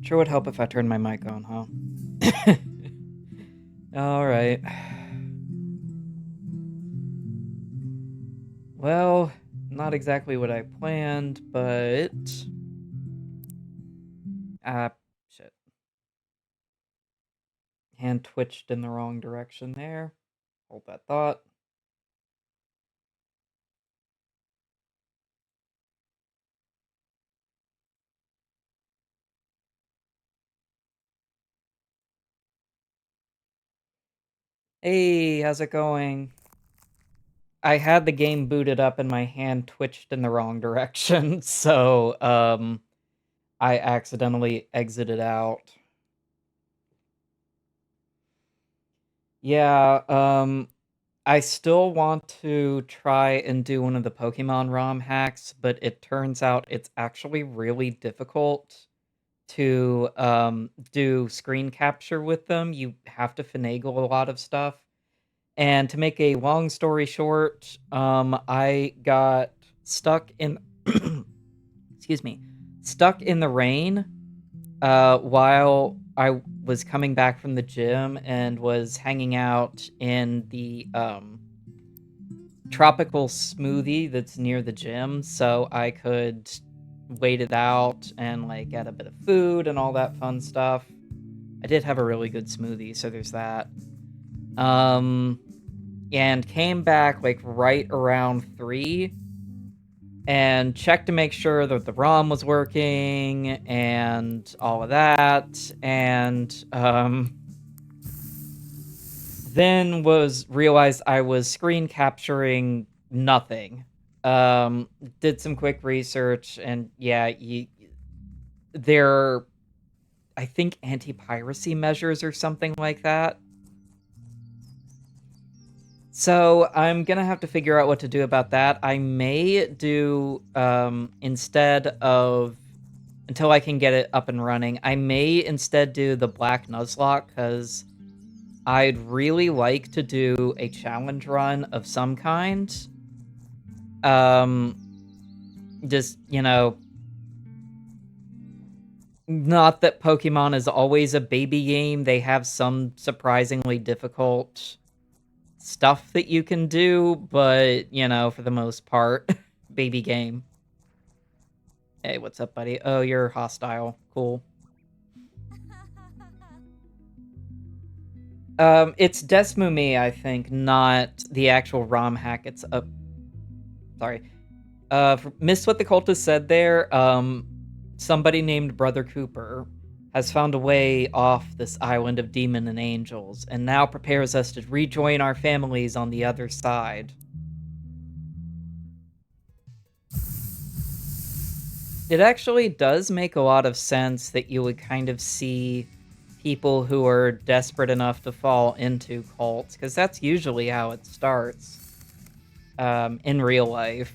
Sure would help if I turned my mic on, huh? Alright. Well, not exactly what I planned, but... Shit. Hand twitched in the wrong direction there. Hold that thought. Hey, how's it going? I had the game booted up and my hand twitched in the wrong direction, so, I accidentally exited out. Yeah, I still want to try and do one of the Pokemon ROM hacks, but it turns out it's actually really difficult to do screen capture with them. You have to finagle a lot of stuff. And to make a long story short, I got stuck in excuse me, stuck in the rain while I was coming back from the gym and was hanging out in the tropical smoothie that's near the gym, so I could wait it out and like get a bit of food and all that fun stuff. I did have a really good smoothie, so there's that. Um, and came back like right around 3 and checked to make sure that the ROM was working and all of that. And then realized I was screen capturing nothing. Did some quick research, and yeah, there are, I think, anti-piracy measures or something like that. So I'm gonna have to figure out what to do about that. I may do, instead of, until I can get it up and running, I may instead do the Black Nuzlocke, because I'd really like to do a challenge run of some kind. Um, just, not that Pokemon is always a baby game. They have some surprisingly difficult stuff that you can do, but, for the most part, baby game. Hey, what's up, buddy? Oh, you're hostile. Cool. It's Desmumi, I think, not the actual ROM hack. It's a... Sorry. Missed what the cultist said there. Somebody named Brother Cooper has found a way off this island of demon and angels, and now prepares us to rejoin our families on the other side. It actually does make a lot of sense that you would kind of see people who are desperate enough to fall into cults, because that's usually how it starts, in real life.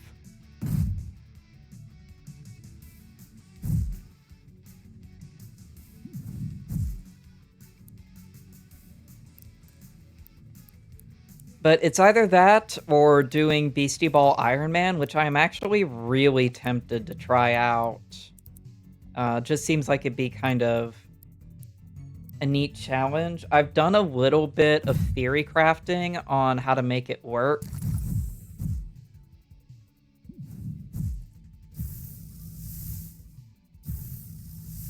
But it's either that or doing Beastie Ball Iron Man, which I am actually really tempted to try out. Just seems like it'd be kind of a neat challenge. I've done a little bit of theory crafting on how to make it work.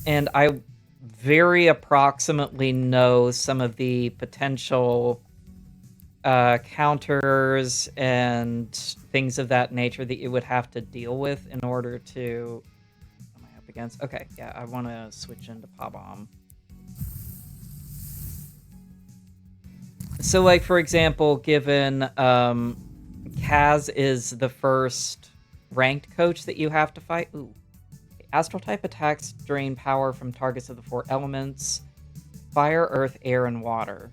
And I very approximately know some of the potential counters and things of that nature that you would have to deal with in order to... What am I up against? Okay, yeah, I want to switch into Pabomb. So, like, for example, given Kaz is the first ranked coach that you have to fight. Ooh. Astral type attacks drain power from targets of the 4 elements: fire, earth, air, and water.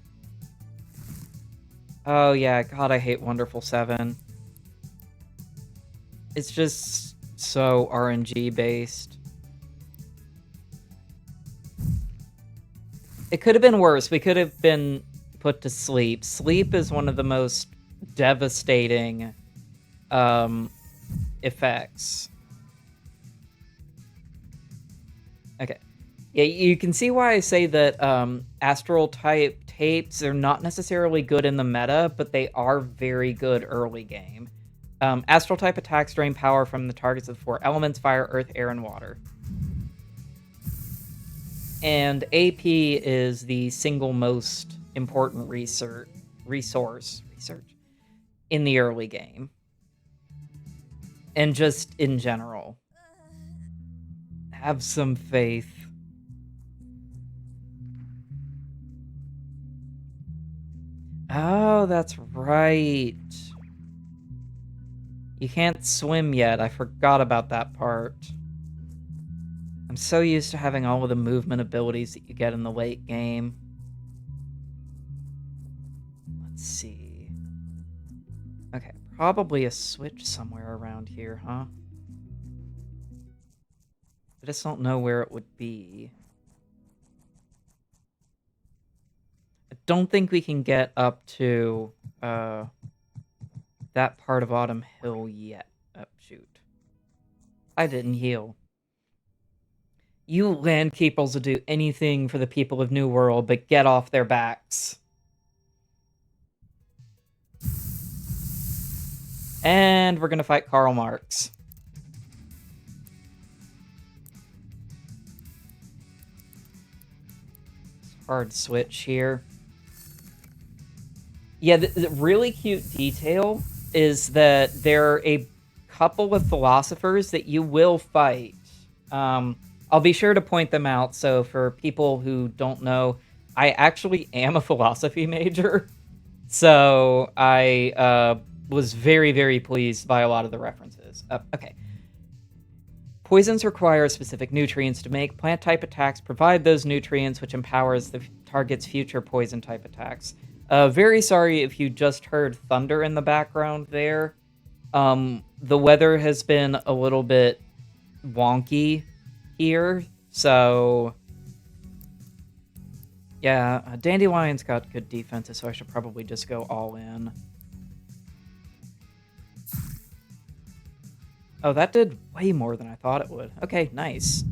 Oh yeah, God, I hate Wonderful 7. It's just so RNG based. It could have been worse. We could have been put to sleep. Sleep is one of the most devastating effects. Okay. Yeah, you can see why I say that astral type tapes are not necessarily good in the meta, but they are very good early game. Astral type attacks drain power from the targets of the four elements: fire, earth, air, and water. And AP is the single most important resource in the early game. And just in general. Have some faith. Oh, that's right. You can't swim yet. I forgot about that part. I'm so used to having all of the movement abilities that you get in the late game. Let's see. Okay, probably a switch somewhere around here, huh? I just don't know where it would be. I don't think we can get up to that part of Autumn Hill yet. Oh, shoot. I didn't heal. You land keepers will do anything for the people of New World, but get off their backs. And we're gonna fight Karl Marx. Hard switch here. Yeah, the really cute detail is that there are a couple of philosophers that you will fight. I'll be sure to point them out. So for people who don't know, I actually am a philosophy major. So I was very, very pleased by a lot of the references. Okay. Poisons require specific nutrients to make. Plant type attacks provide those nutrients, which empowers the target's future poison type attacks. Very sorry if you just heard thunder in the background there. The weather has been a little bit wonky here, so yeah, Dandelion's got good defenses, so I should probably just go all in. Oh, that did way more than I thought it would. Okay, nice.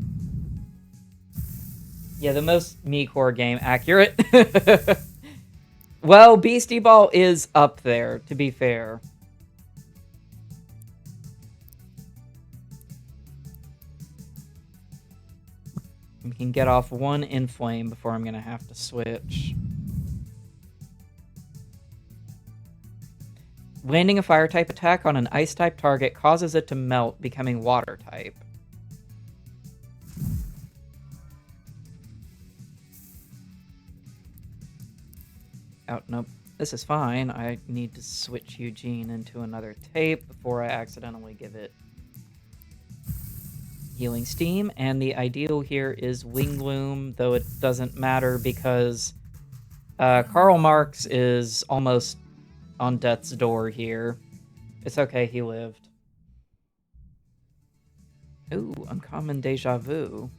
Yeah, the most Mii-Core game accurate. Well, Beastie Ball is up there, to be fair. We can get off one Inflame before I'm going to have to switch. Landing a fire-type attack on an ice-type target causes it to melt, becoming water-type. Oh, nope. This is fine. I need to switch Eugene into another tape before I accidentally give it Healing Steam. And the ideal here is Wing Loom, though it doesn't matter because Karl Marx is almost on death's door here. It's okay, he lived. Ooh, uncommon Deja Vu.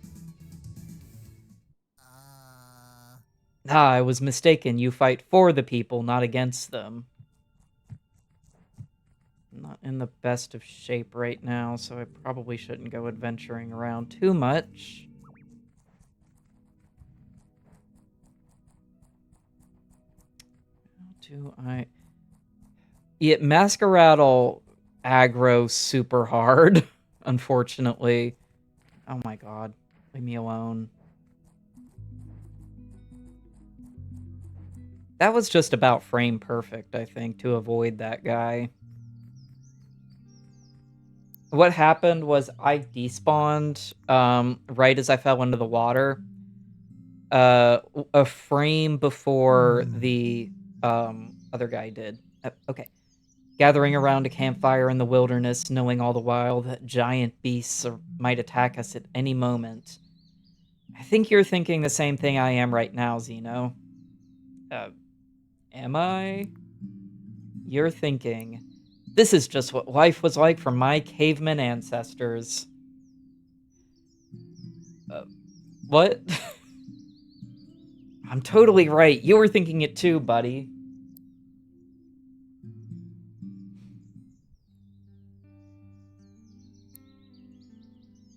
I was mistaken. You fight for the people, not against them. I'm not in the best of shape right now, so I probably shouldn't go adventuring around too much. How do I... Yeah, Masquerad'll aggro super hard, unfortunately. Oh my god. Leave me alone. That was just about frame perfect, I think, to avoid that guy. What happened was I despawned right as I fell into the water. A frame before the other guy did. Okay. Gathering around a campfire in the wilderness, knowing all the while that giant beasts might attack us at any moment. I think you're thinking the same thing I am right now, Zeno. Am I? You're thinking, this is just what life was like for my caveman ancestors. What? I'm totally right. You were thinking it too, buddy.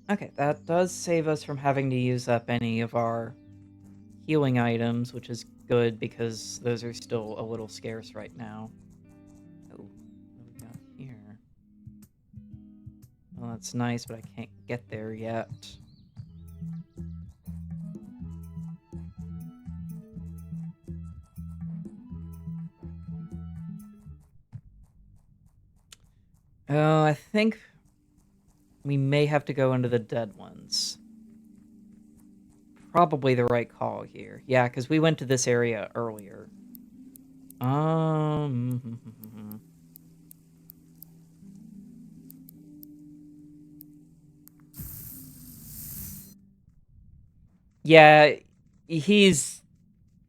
Okay, that does save us from having to use up any of our healing items, which is good because those are still a little scarce right now. Oh, what do we got here? Well, that's nice, but I can't get there yet. Oh, I think we may have to go into the dead ones. Probably the right call here. Yeah, because we went to this area earlier. Yeah, he's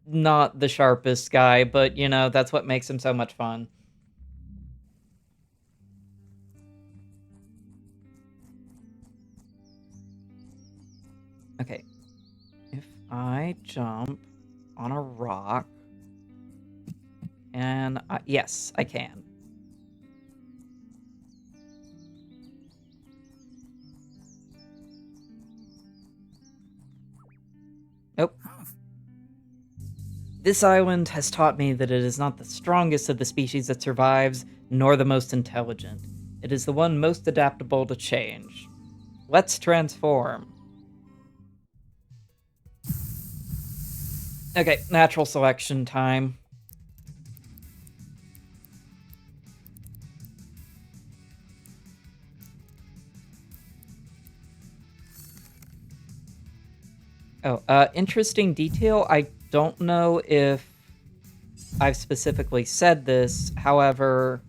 not the sharpest guy, but, you know, that's what makes him so much fun. Okay, if I jump on a rock, and yes, I can. Nope. This island has taught me that it is not the strongest of the species that survives, nor the most intelligent. It is the one most adaptable to change. Let's transform. Okay, natural selection time. Oh, interesting detail. I don't know if I've specifically said this. However,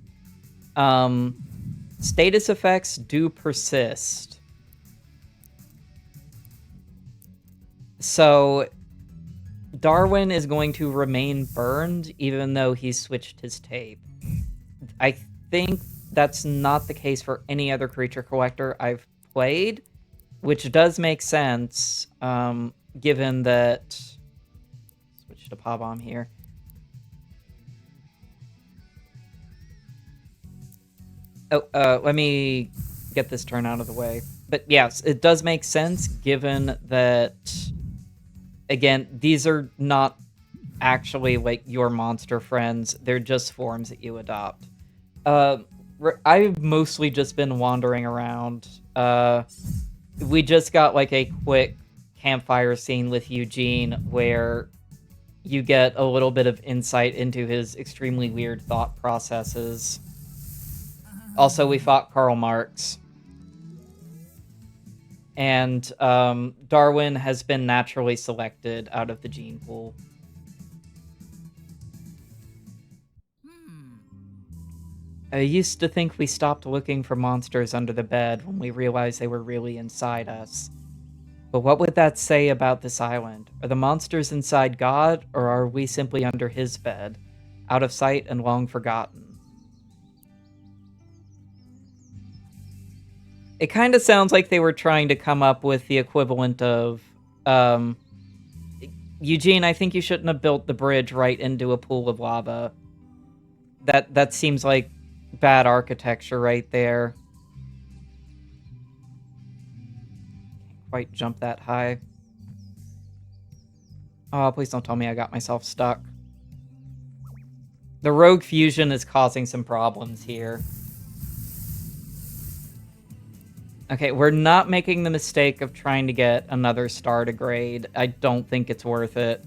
status effects do persist. So Darwin is going to remain burned even though he switched his tape. I think that's not the case for any other creature collector I've played, which does make sense, given that... Switch to Pawbomb here. Oh, let me get this turn out of the way. But yes, it does make sense, given that, again, these are not actually, like, your monster friends. They're just forms that you adopt. I've mostly just been wandering around. We just got, like, a quick campfire scene with Eugene where you get a little bit of insight into his extremely weird thought processes. Also, we fought Karl Marx. And Darwin has been naturally selected out of the gene pool. I used to think we stopped looking for monsters under the bed when we realized they were really inside us. But what would that say about this island? Are the monsters inside God, or are we simply under his bed, out of sight and long forgotten? It kind of sounds like they were trying to come up with the equivalent of, Eugene, I think you shouldn't have built the bridge right into a pool of lava. That seems like bad architecture right there. Can't quite jump that high. Oh, please don't tell me I got myself stuck. The rogue fusion is causing some problems here. Okay, we're not making the mistake of trying to get another star to grade. I don't think it's worth it.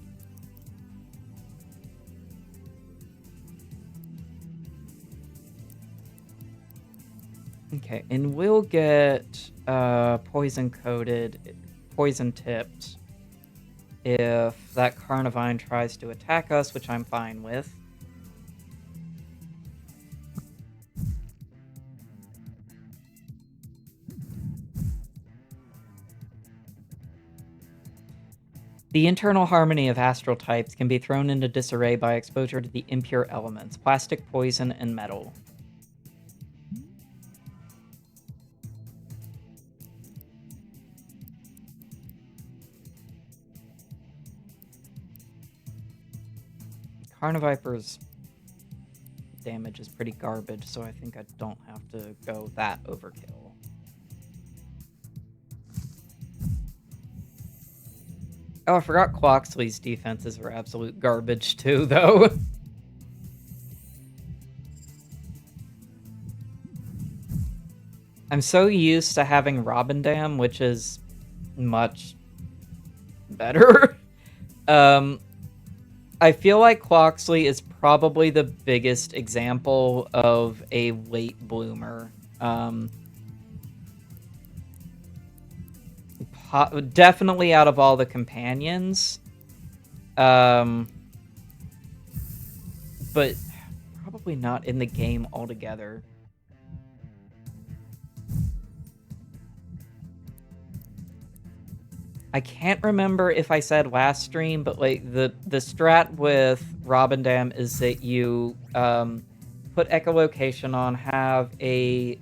Okay, and we'll get poison-coated, poison-tipped if that Carnivine tries to attack us, which I'm fine with. The internal harmony of astral types can be thrown into disarray by exposure to the impure elements, plastic, poison, and metal. Carniviper's damage is pretty garbage, so I think I don't have to go that overkill. Oh, I forgot Quoxley's defenses were absolute garbage too, though. I'm so used to having Robindam, which is much better. I feel like Quoxley is probably the biggest example of a late bloomer. Definitely out of all the companions. But probably not in the game altogether. I can't remember if I said last stream, but like the strat with Robindam is that you put echolocation on, have a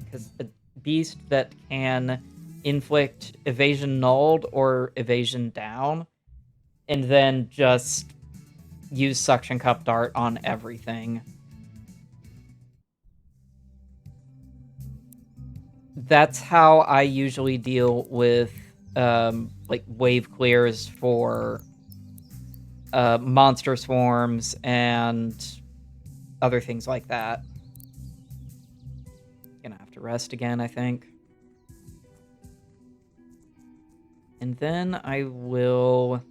beast that can inflict evasion nulled or evasion down, and then just use suction cup dart on everything. That's how I usually deal with like wave clears for monster swarms and other things like that. Gonna have to rest again, I think. And then I will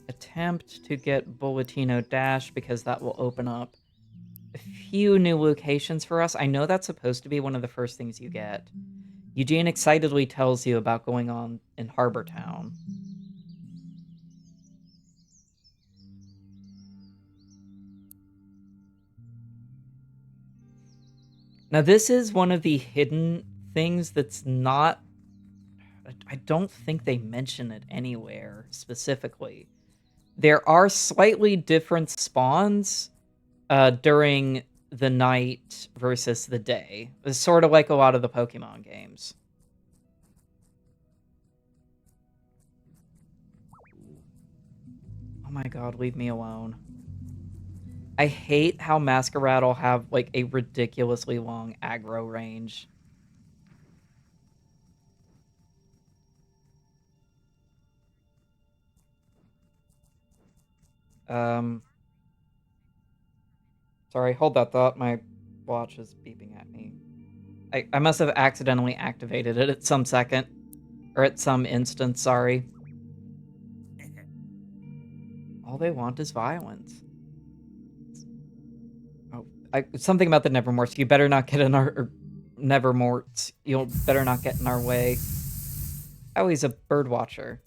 attempt to get Bulletino Dash because that will open up a few new locations for us. I know that's supposed to be one of the first things you get. Eugene excitedly tells you about going on in Harbor Town. Now, this is one of the hidden things that's not... I don't think they mention it anywhere specifically. There are slightly different spawns during the night versus the day. It's sort of like a lot of the Pokemon games. Oh my god, leave me alone. I hate how Masquerade'll have like a ridiculously long aggro range. Sorry, hold that thought. My watch is beeping at me. I must have accidentally activated it at some second. Or at some instance, sorry. All they want is violence. Oh, something about the Nevermorts. You better not get in our... Nevermorts. You'll better not get in our way. Oh, he's a bird watcher.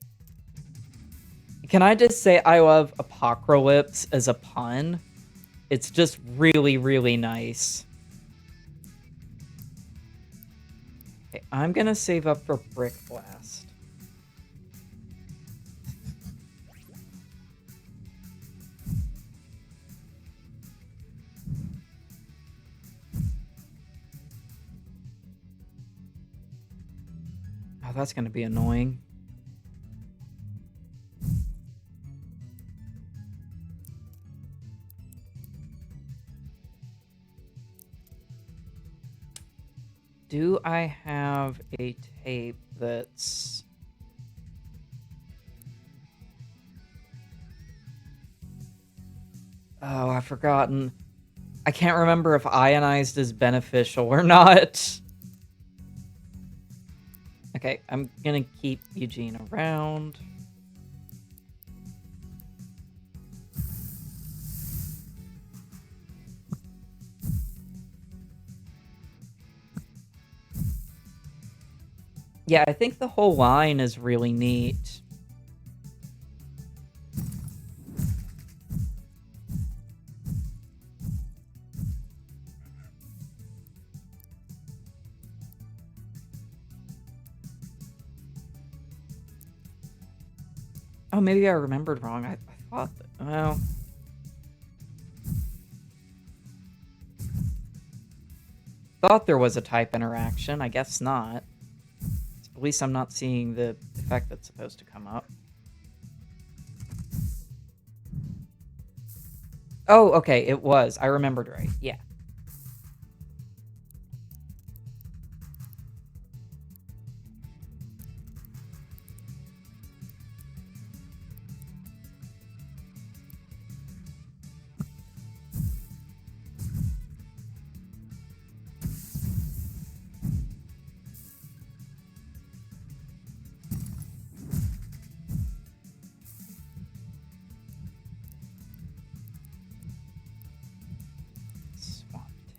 Can I just say I love Apocalypse as a pun? It's just really, really nice. Okay, I'm gonna save up for Brick Blast. Oh, that's gonna be annoying. Do I have a tape that's... Oh, I've forgotten. I can't remember if ionized is beneficial or not. Okay, I'm gonna keep Eugene around. Yeah, I think the whole line is really neat. Oh, maybe I remembered wrong. I thought that, well... Thought there was a type interaction. I guess not. At least I'm not seeing the effect that's supposed to come up. Oh, okay, it was. I remembered right. Yeah.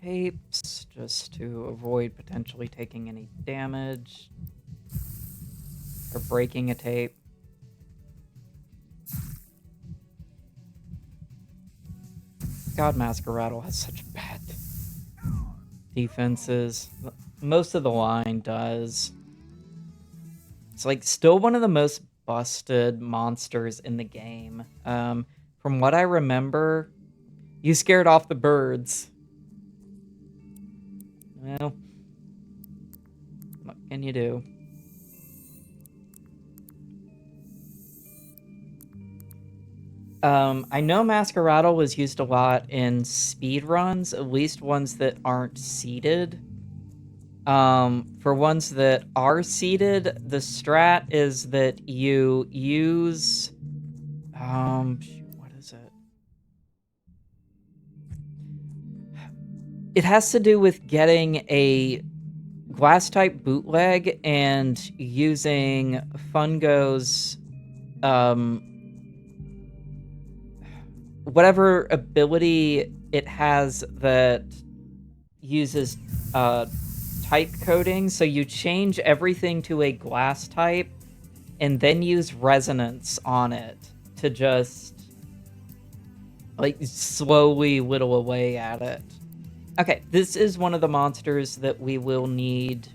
tapes just to avoid potentially taking any damage or breaking a tape. God, Masqueradle has such bad defenses. Most of the line does. It's like still one of the most busted monsters in the game. From what I remember, you scared off the birds. Well, what can you do? I know Masqueradle was used a lot in speedruns, at least ones that aren't seeded. For ones that are seeded, the strat is that you use... what is it? It has to do with getting a glass-type bootleg and using Fungo's, whatever ability it has that uses type coding. So you change everything to a glass type and then use resonance on it to just like slowly whittle away at it. Okay, this is one of the monsters that we will need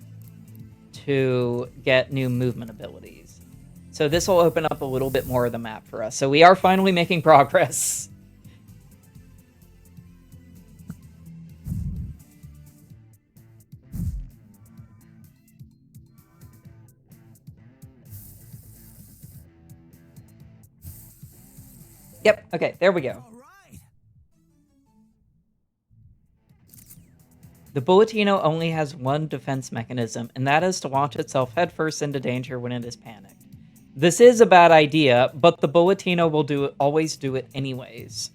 to get new movement abilities. So this will open up a little bit more of the map for us. So we are finally making progress. Yep, okay, there we go. The Bulletino only has one defense mechanism, and that is to launch itself headfirst into danger when it is panicked. This is a bad idea, but the Bulletino will always do it anyways.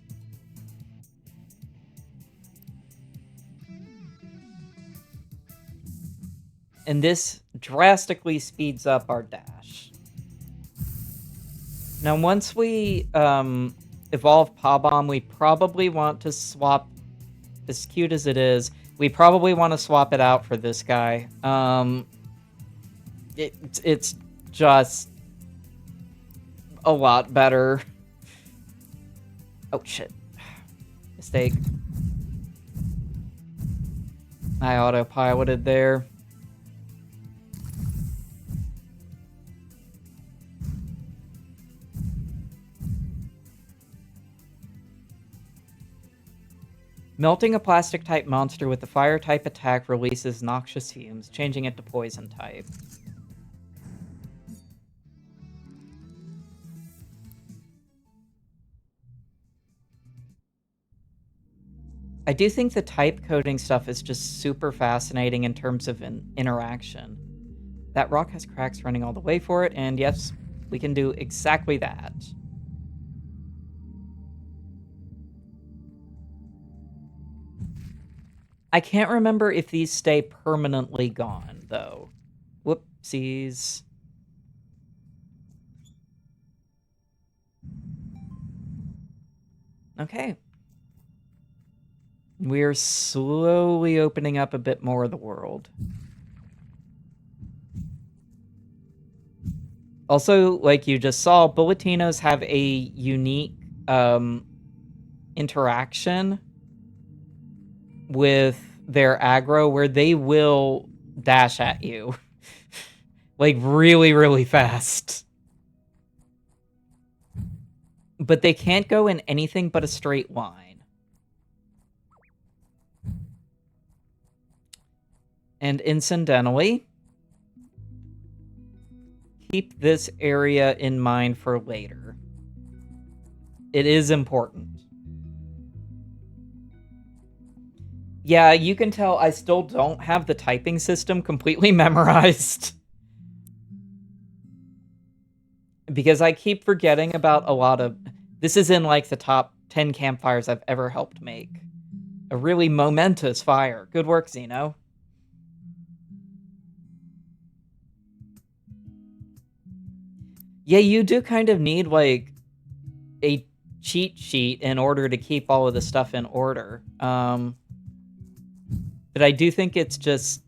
And this drastically speeds up our dash. Now, once we evolve Pawbomb, we probably want to swap, as cute as it is, we probably want to swap it out for this guy. It's just a lot better. Oh, shit. Mistake. I autopiloted there. Melting a plastic-type monster with a fire-type attack releases noxious fumes, changing it to poison-type. I do think the type coding stuff is just super fascinating in terms of an interaction. That rock has cracks running all the way for it, and yes, we can do exactly that. I can't remember if these stay permanently gone, though. Whoopsies. Okay. We're slowly opening up a bit more of the world. Also, like you just saw, Bulletinos have a unique interaction with their aggro where they will dash at you. Like, really, really fast. But they can't go in anything but a straight line. And incidentally, keep this area in mind for later. It is important. Yeah, you can tell I still don't have the typing system completely memorized. Because I keep forgetting about a lot of... This is in, like, the top 10 campfires I've ever helped make. A really momentous fire. Good work, Xeno. Yeah, you do kind of need, like, a cheat sheet in order to keep all of the stuff in order. But I do think it's just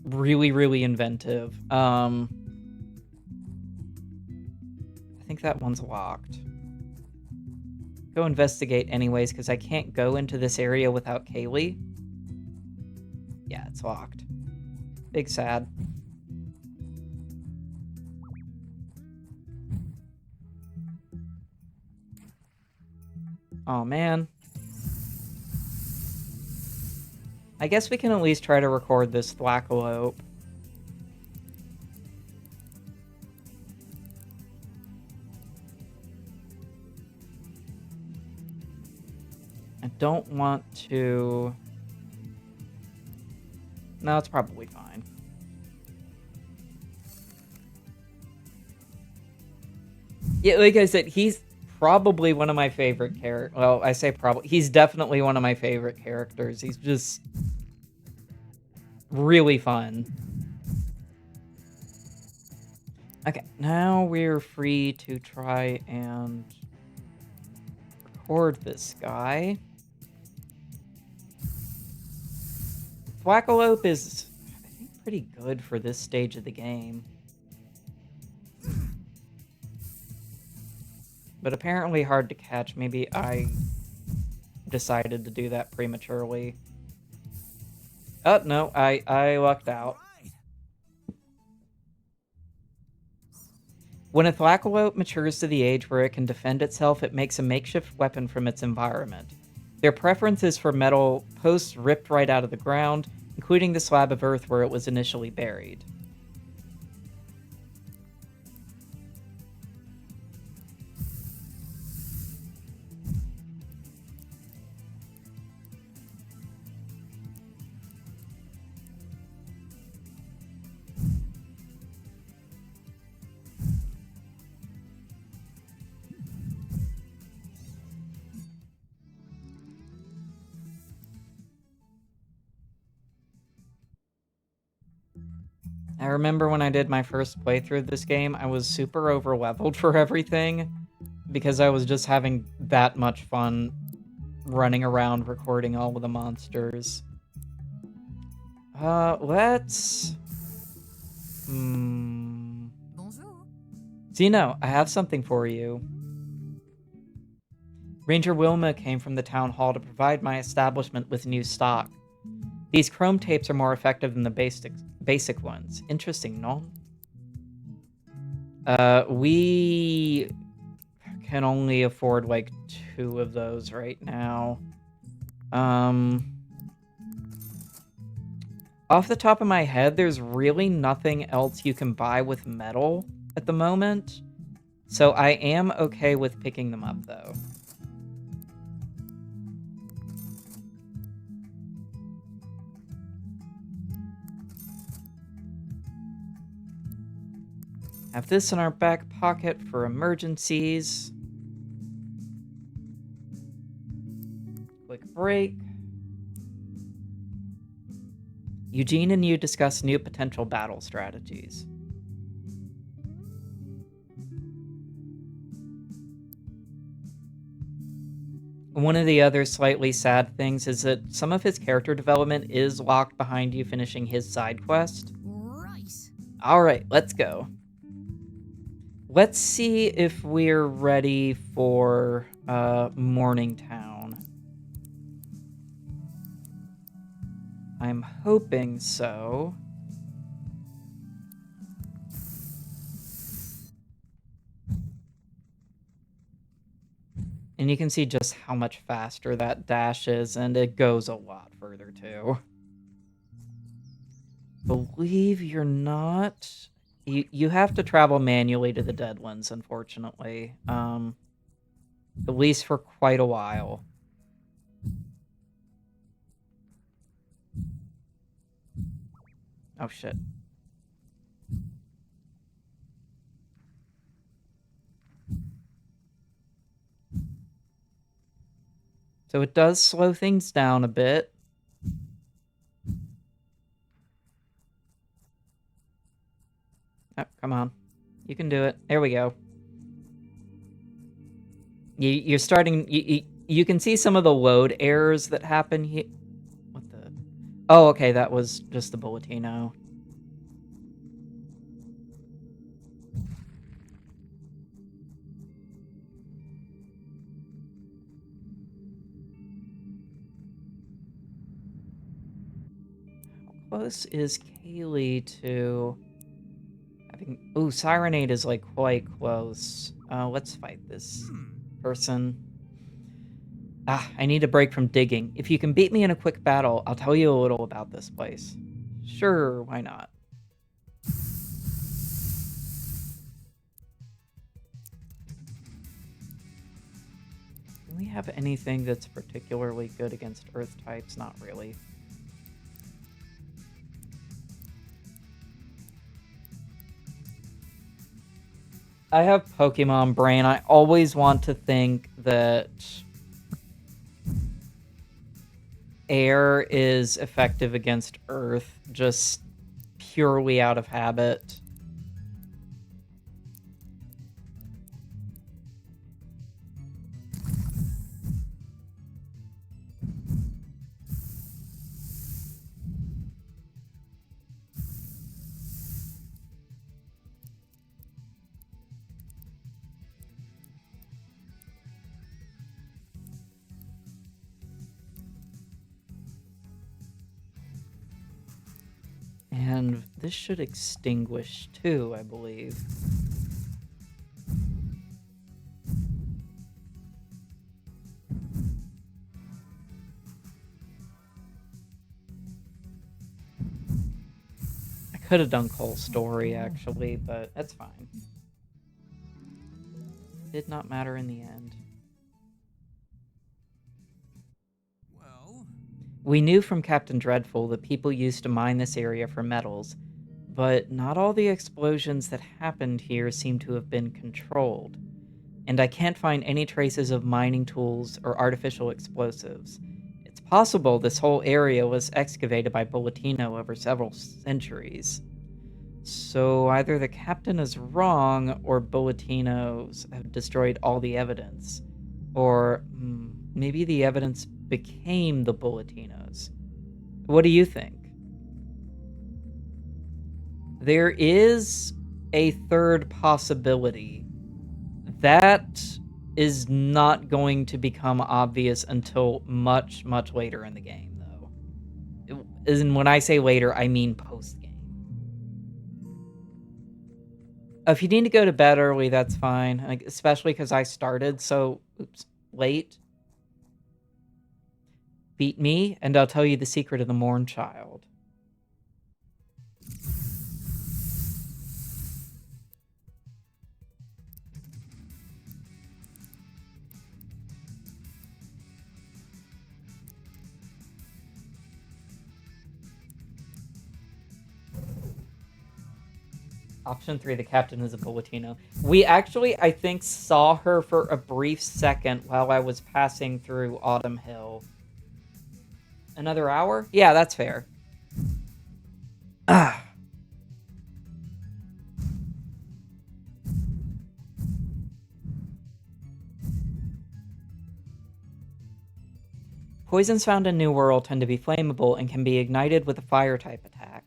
really, really inventive. I think that one's locked. Go investigate anyways, because I can't go into this area without Kaylee. Yeah, it's locked. Big sad. Oh, man. I guess we can at least try to record this Thwackalope. I don't want to... No, it's probably fine. Yeah, like I said, he's probably one of my favorite characters. Well, I say probably. He's definitely one of my favorite characters. He's just really fun. Okay, now we're free to try and record this guy. Thwackalope is, I think, pretty good for this stage of the game. But apparently hard to catch. Maybe I decided to do that prematurely. Oh, no, I lucked out. When a Thwackalope matures to the age where it can defend itself, it makes a makeshift weapon from its environment. Their preference is for metal posts ripped right out of the ground, including the slab of earth where it was initially buried. I remember when I did my first playthrough of this game, I was super over-leveled for everything because I was just having that much fun running around recording all of the monsters. Let's... Zeno, I have something for you. Ranger Wilma came from the town hall to provide my establishment with new stock. These chrome tapes are more effective than the basic ones. Interesting, no? We can only afford like 2 of those right now. Off the top of my head, there's really nothing else you can buy with metal at the moment. So I am okay with picking them up, though. Have this in our back pocket for emergencies. Quick break. Eugene and you discuss new potential battle strategies. One of the other slightly sad things is that some of his character development is locked behind you finishing his side quest. Right. Alright, let's go. Let's see if we're ready for Morningtown. I'm hoping so. And you can see just how much faster that dash is, and it goes a lot further too. Believe you're not... You have to travel manually to the Deadlands, unfortunately. At least for quite a while. Oh, shit. So it does slow things down a bit. Oh, come on. You can do it. There we go. You're starting... You can see some of the load errors that happen here. Oh, okay, that was just the Bulletino. How close is Kaylee to having... Ooh, Sirenade is, like, quite close. Let's fight this person. I need a break from digging. If you can beat me in a quick battle, I'll tell you a little about this place. Sure, why not? Do we have anything that's particularly good against Earth types? Not really. I have Pokemon brain. I always want to think that air is effective against Earth, just purely out of habit. And this should extinguish too, I believe. I could have done Cole's story, actually, but that's fine. Did not matter in the end. We knew from Captain Dreadful that people used to mine this area for metals, but not all the explosions that happened here seem to have been controlled. And I can't find any traces of mining tools or artificial explosives. It's possible this whole area was excavated by Bulletino over several centuries. So either the captain is wrong, or Bulletinos have destroyed all the evidence. Or maybe the evidence became the Bulletinos. What do you think? There is a third possibility. That is not going to become obvious until much, much later in the game, though. And when I say later, I mean post-game. If you need to go to bed early, that's fine. Like, especially because I started so late. Beat me, and I'll tell you the secret of the Morn Child. Option 3, the captain is a Bulletino. We actually, I think, saw her for a brief second while I was passing through Autumn Hill. Another hour? Yeah, that's fair. Ah. Poisons found in New World tend to be flammable and can be ignited with a fire-type attack.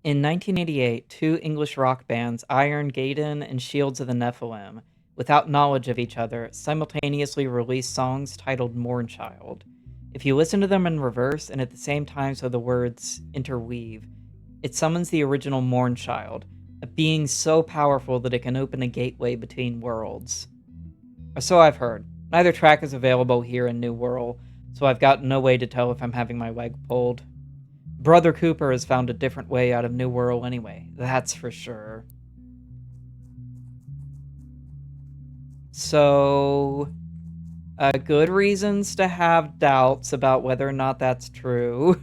In 1988, two English rock bands, Iron Gaiden and Shields of the Nephilim, without knowledge of each other, simultaneously released songs titled Mournchild. If you listen to them in reverse and at the same time so the words interweave, it summons the original Mournchild, a being so powerful that it can open a gateway between worlds. Or so I've heard. Neither track is available here in New World, so I've got no way to tell if I'm having my leg pulled. Brother Cooper has found a different way out of New World anyway, that's for sure. So, good reasons to have doubts about whether or not that's true.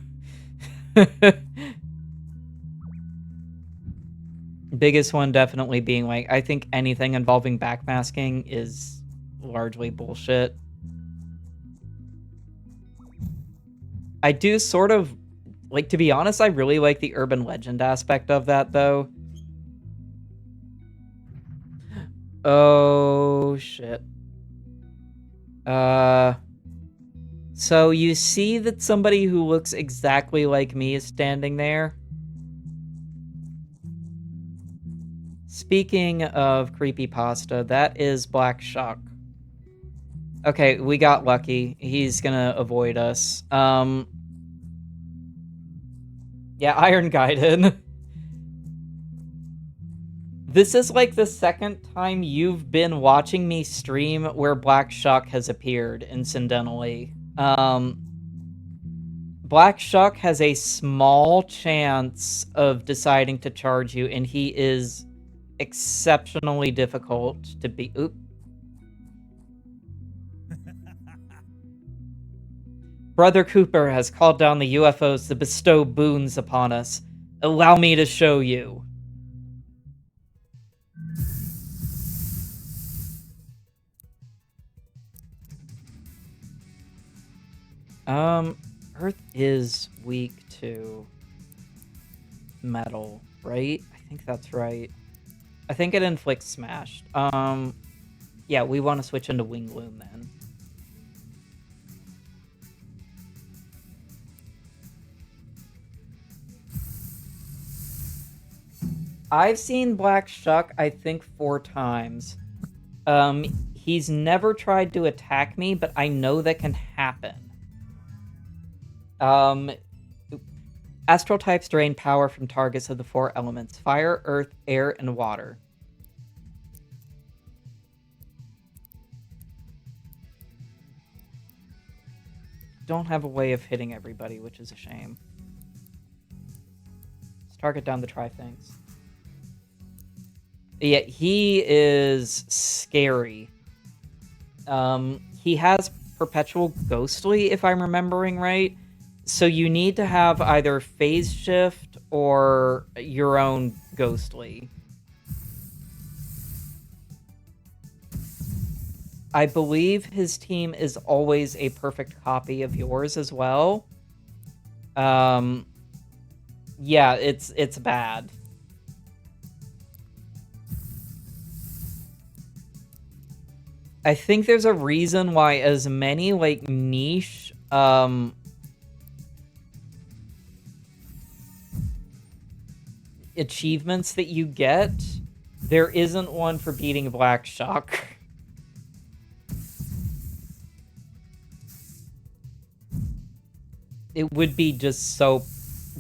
Biggest one definitely being, like, I think anything involving backmasking is largely bullshit. I do sort of, like, to be honest, I really like the urban legend aspect of that, though. Oh, shit. So you see that somebody who looks exactly like me is standing there? Speaking of creepypasta, that is Black Shuck. Okay, we got lucky. He's gonna avoid us. Yeah, Iron Gaiden. This is like the second time you've been watching me stream where Black Shuck has appeared, incidentally. Black Shuck has a small chance of deciding to charge you, and he is exceptionally difficult to beat. Oop. Brother Cooper has called down the UFOs to bestow boons upon us. Allow me to show you. Earth is weak to metal, right? I think that's right. I think it inflicts smashed. Yeah, we want to switch into Wing Loom then. I've seen Black Shuck, I think, 4 times. He's never tried to attack me, but I know that can happen. Astral types drain power from targets of the 4 elements: fire, earth, air, and water. Don't have a way of hitting everybody, which is a shame. Let's target down the Tri-Things. Yeah, he is scary. He has perpetual ghostly, if I'm remembering right. So you need to have either phase shift or your own ghostly. I believe his team is always a perfect copy of yours as well. Yeah, it's bad. I think there's a reason why as many, like, niche, achievements that you get, there isn't one for beating Black Shuck. It would be just so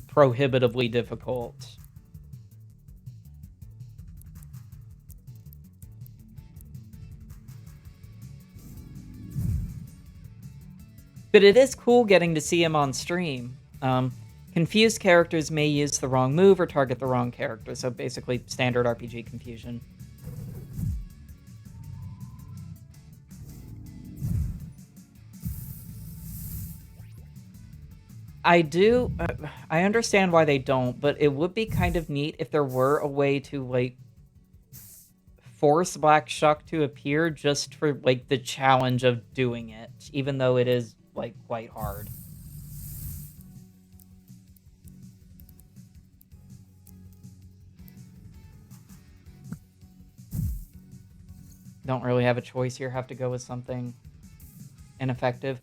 prohibitively difficult. But it is cool getting to see him on stream. Confused characters may use the wrong move or target the wrong character, so basically standard RPG confusion. I do, I understand why they don't, but it would be kind of neat if there were a way to, like, force Black Shuck to appear just for, like, the challenge of doing it, even though it is, like, quite hard. Don't really have a choice here, have to go with something ineffective.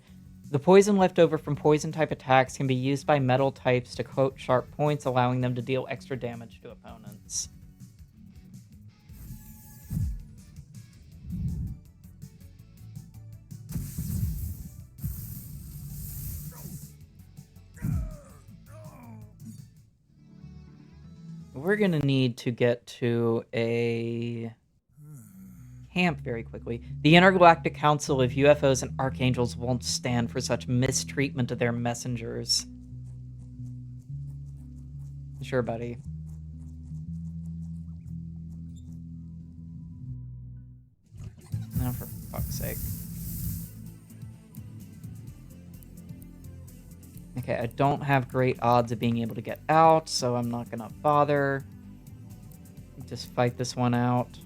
The poison left over from poison-type attacks can be used by metal types to coat sharp points, allowing them to deal extra damage to opponents. We're gonna need to get to a camp very quickly. The Intergalactic Council of UFOs and Archangels won't stand for such mistreatment of their messengers. Sure, buddy. Now for sake. Okay, I don't have great odds of being able to get out, so I'm not gonna bother. Just fight this one out.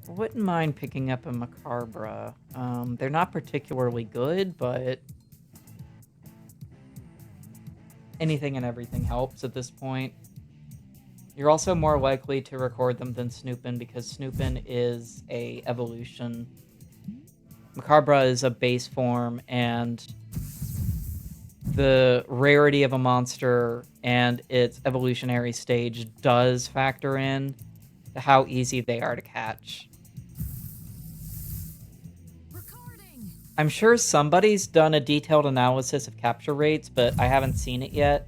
Wouldn't mind picking up a Macabra. They're not particularly good, but anything and everything helps at this point. You're also more likely to record them than Snoopin because Snoopin is a evolution. Macabra is a base form, and the rarity of a monster and its evolutionary stage does factor in to how easy they are to catch. I'm sure somebody's done a detailed analysis of capture rates, but I haven't seen it yet.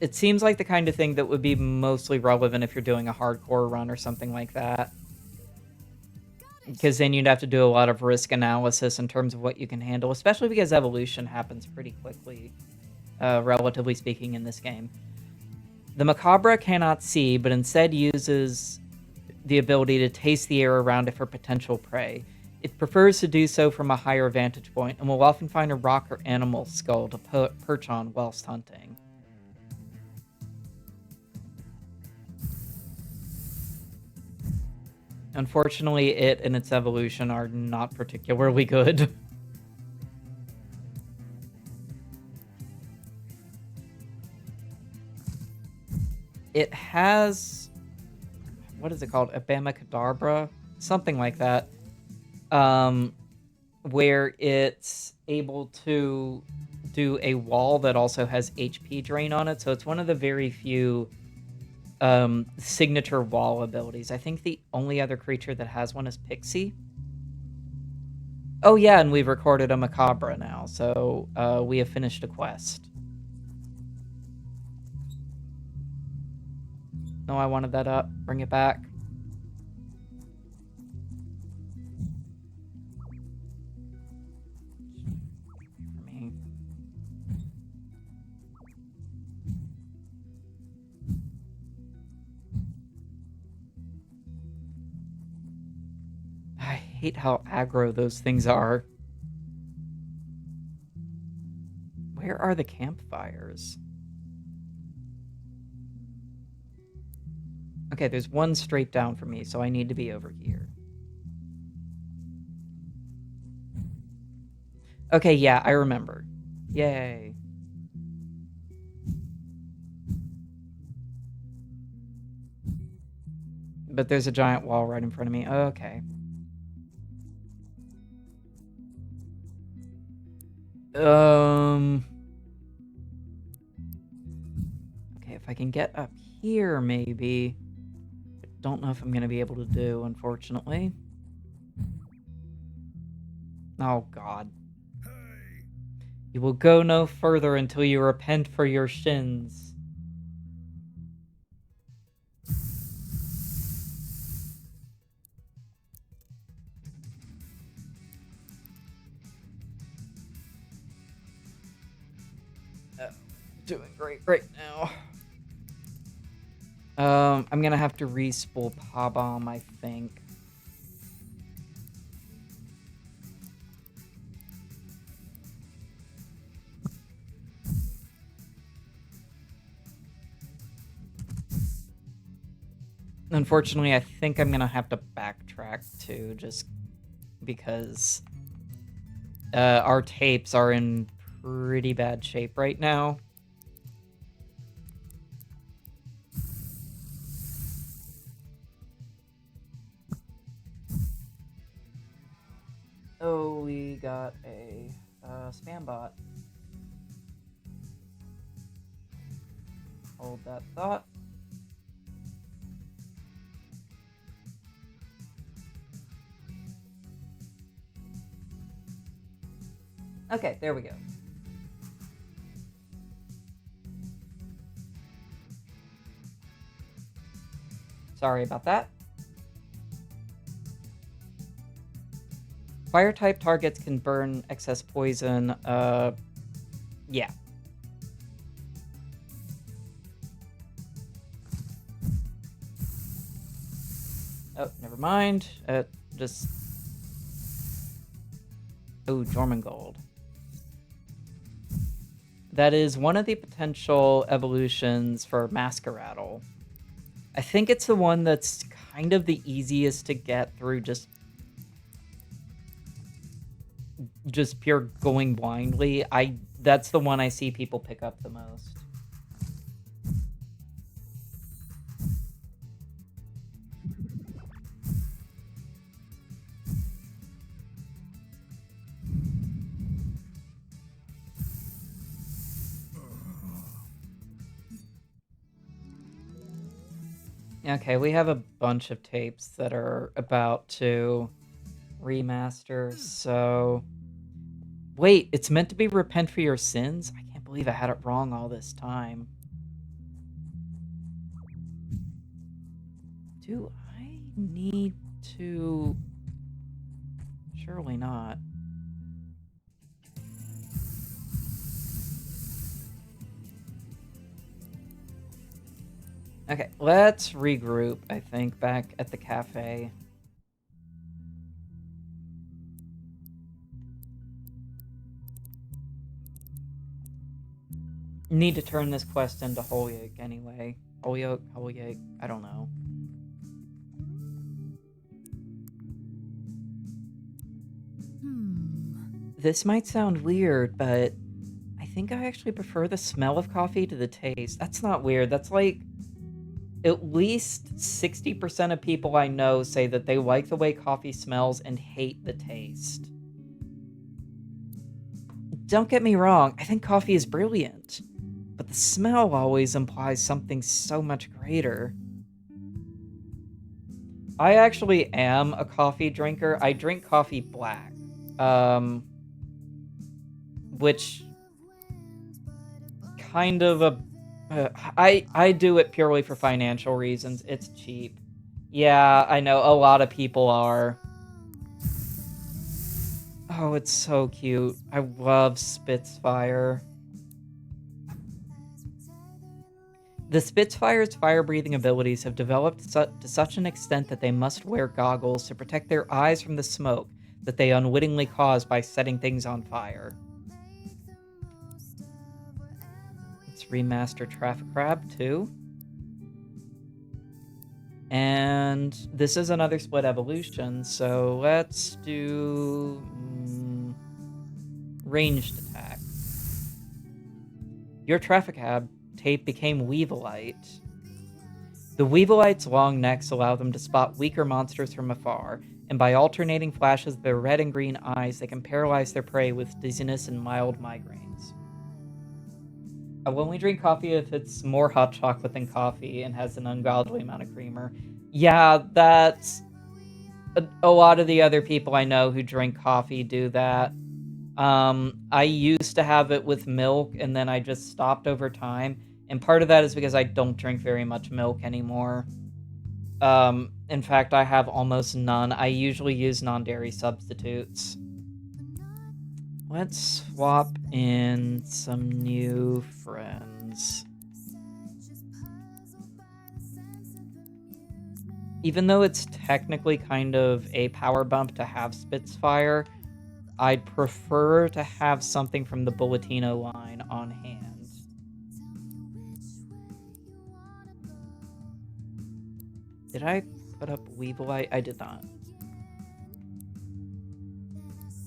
It seems like the kind of thing that would be mostly relevant if you're doing a hardcore run or something like that. Because then you'd have to do a lot of risk analysis in terms of what you can handle, especially because evolution happens pretty quickly, relatively speaking, in this game. The Macabra cannot see, but instead uses the ability to taste the air around it for potential prey. It prefers to do so from a higher vantage point and will often find a rock or animal skull to perch on whilst hunting. Unfortunately, it and its evolution are not particularly good. It has... what is it called? Abamacadabra? Something like that. Where it's able to do a wall that also has HP drain on it. So it's one of the very few signature wall abilities. I think the only other creature that has one is Pixie. Oh yeah, and we've recorded a Macabra now, so we have finished a quest. No, I wanted that up. Bring it back. For me. I hate how aggro those things are. Where are the campfires? Okay, there's one straight down for me, so I need to be over here. Okay, yeah, I remember. Yay. But there's a giant wall right in front of me. Okay. Okay, if I can get up here, maybe. I don't know if I'm going to be able to do, unfortunately. Oh, God. You will go no further until you repent for your sins. Doing great right now. I'm gonna have to re-spool Pawbomb, I think. Unfortunately, I think I'm gonna have to backtrack too, just because our tapes are in pretty bad shape right now. Oh, we got a spam bot. Hold that thought. Okay, there we go. Sorry about that. Fire-type targets can burn excess poison. Yeah. Oh, never mind. Just... Oh, Jormungand. That is one of the potential evolutions for Masqueraddle. I think it's the one that's kind of the easiest to get through just pure going blindly. That's the one I see people pick up the most. Okay, we have a bunch of tapes that are about to remaster, so... Wait, it's meant to be Repent for Your Sins? I can't believe I had it wrong all this time. Do I need to... Surely not. Okay, let's regroup, I think, back at the cafe. Need to turn this quest into Holyoke anyway. Holyoke, I don't know. This might sound weird, but I think I actually prefer the smell of coffee to the taste. That's not weird. That's like... At least 60% of people I know say that they like the way coffee smells and hate the taste. Don't get me wrong, I think coffee is brilliant, but the smell always implies something so much greater. I actually am a coffee drinker. I drink coffee black, which kind of a... I do it purely for financial reasons. It's cheap. Yeah, I know, a lot of people are. Oh, it's so cute. I love Spitfire. The Spitfire's fire-breathing abilities have developed to such an extent that they must wear goggles to protect their eyes from the smoke that they unwittingly cause by setting things on fire. Let's remaster Traffic Crab, too. And this is another split evolution, so let's do... ranged attack. Your Traffic Crab tape became Weevilite. The Weevilites' long necks allow them to spot weaker monsters from afar, and by alternating flashes of their red and green eyes, they can paralyze their prey with dizziness and mild migraines. I will only drink coffee if it's more hot chocolate than coffee and has an ungodly amount of creamer. Yeah, that's... A lot of the other people I know who drink coffee do that. I used to have it with milk, and then I just stopped over time. And part of that is because I don't drink very much milk anymore. In fact, I have almost none. I usually use non-dairy substitutes. Let's swap in some new friends. Even though it's technically kind of a power bump to have Spitfire, I'd prefer to have something from the Bulletino line on hand. Did I put up Weevilite? I did not.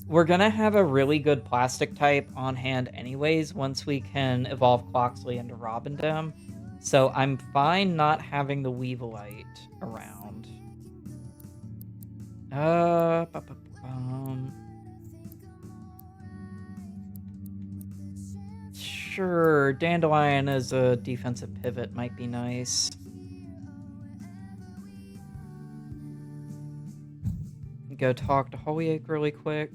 We're gonna have a really good plastic type on hand anyways once we can evolve Cloxley into Robindem. So I'm fine not having the Weevilite around. Sure, Dandelion as a defensive pivot might be nice. Go talk to Holyoke really quick.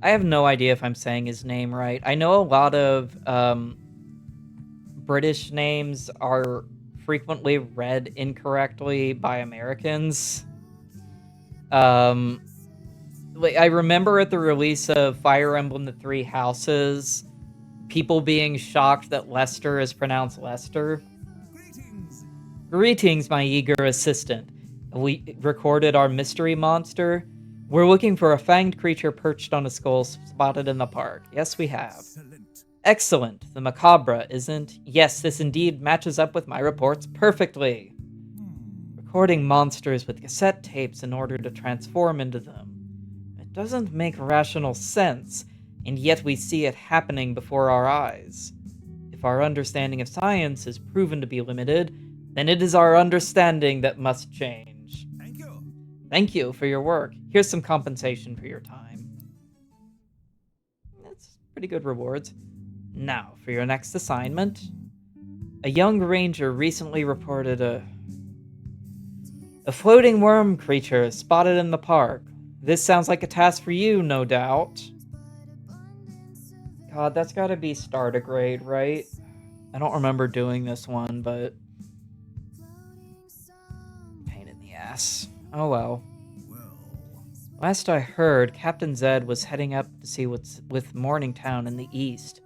I have no idea if I'm saying his name right. I know a lot of British names are frequently read incorrectly by Americans. Like, I remember at the release of Fire Emblem The Three Houses, people being shocked that Lester is pronounced Lester. Greetings, my eager assistant. We recorded our mystery monster. We're looking for a fanged creature perched on a skull spotted in the park. Yes, we have. Excellent. The macabre, isn't? Yes, this indeed matches up with my reports perfectly. Recording monsters with cassette tapes in order to transform into them. It doesn't make rational sense, and yet we see it happening before our eyes. If our understanding of science is proven to be limited, then it is our understanding that must change. Thank you. Thank you for your work. Here's some compensation for your time. That's pretty good rewards. Now, for your next assignment. A young ranger recently reported a floating worm creature spotted in the park. This sounds like a task for you, no doubt. God, that's gotta be startigrade, right? I don't remember doing this one, but... pain in the ass. Oh well. Last I heard, Captain Zed was heading up to see what's with Morningtown in the east.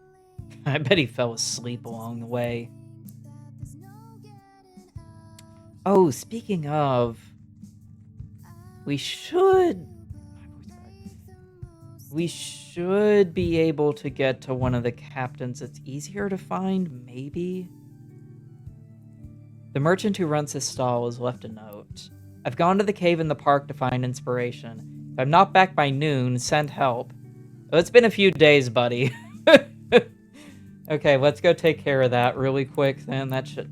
I bet he fell asleep along the way. Oh, speaking of... We should be able to get to one of the captains. It's easier to find, maybe? The merchant who runs his stall has left a note. I've gone to the cave in the park to find inspiration. If I'm not back by noon, send help. Oh, it's been a few days, buddy. Okay, let's go take care of that really quick then. That should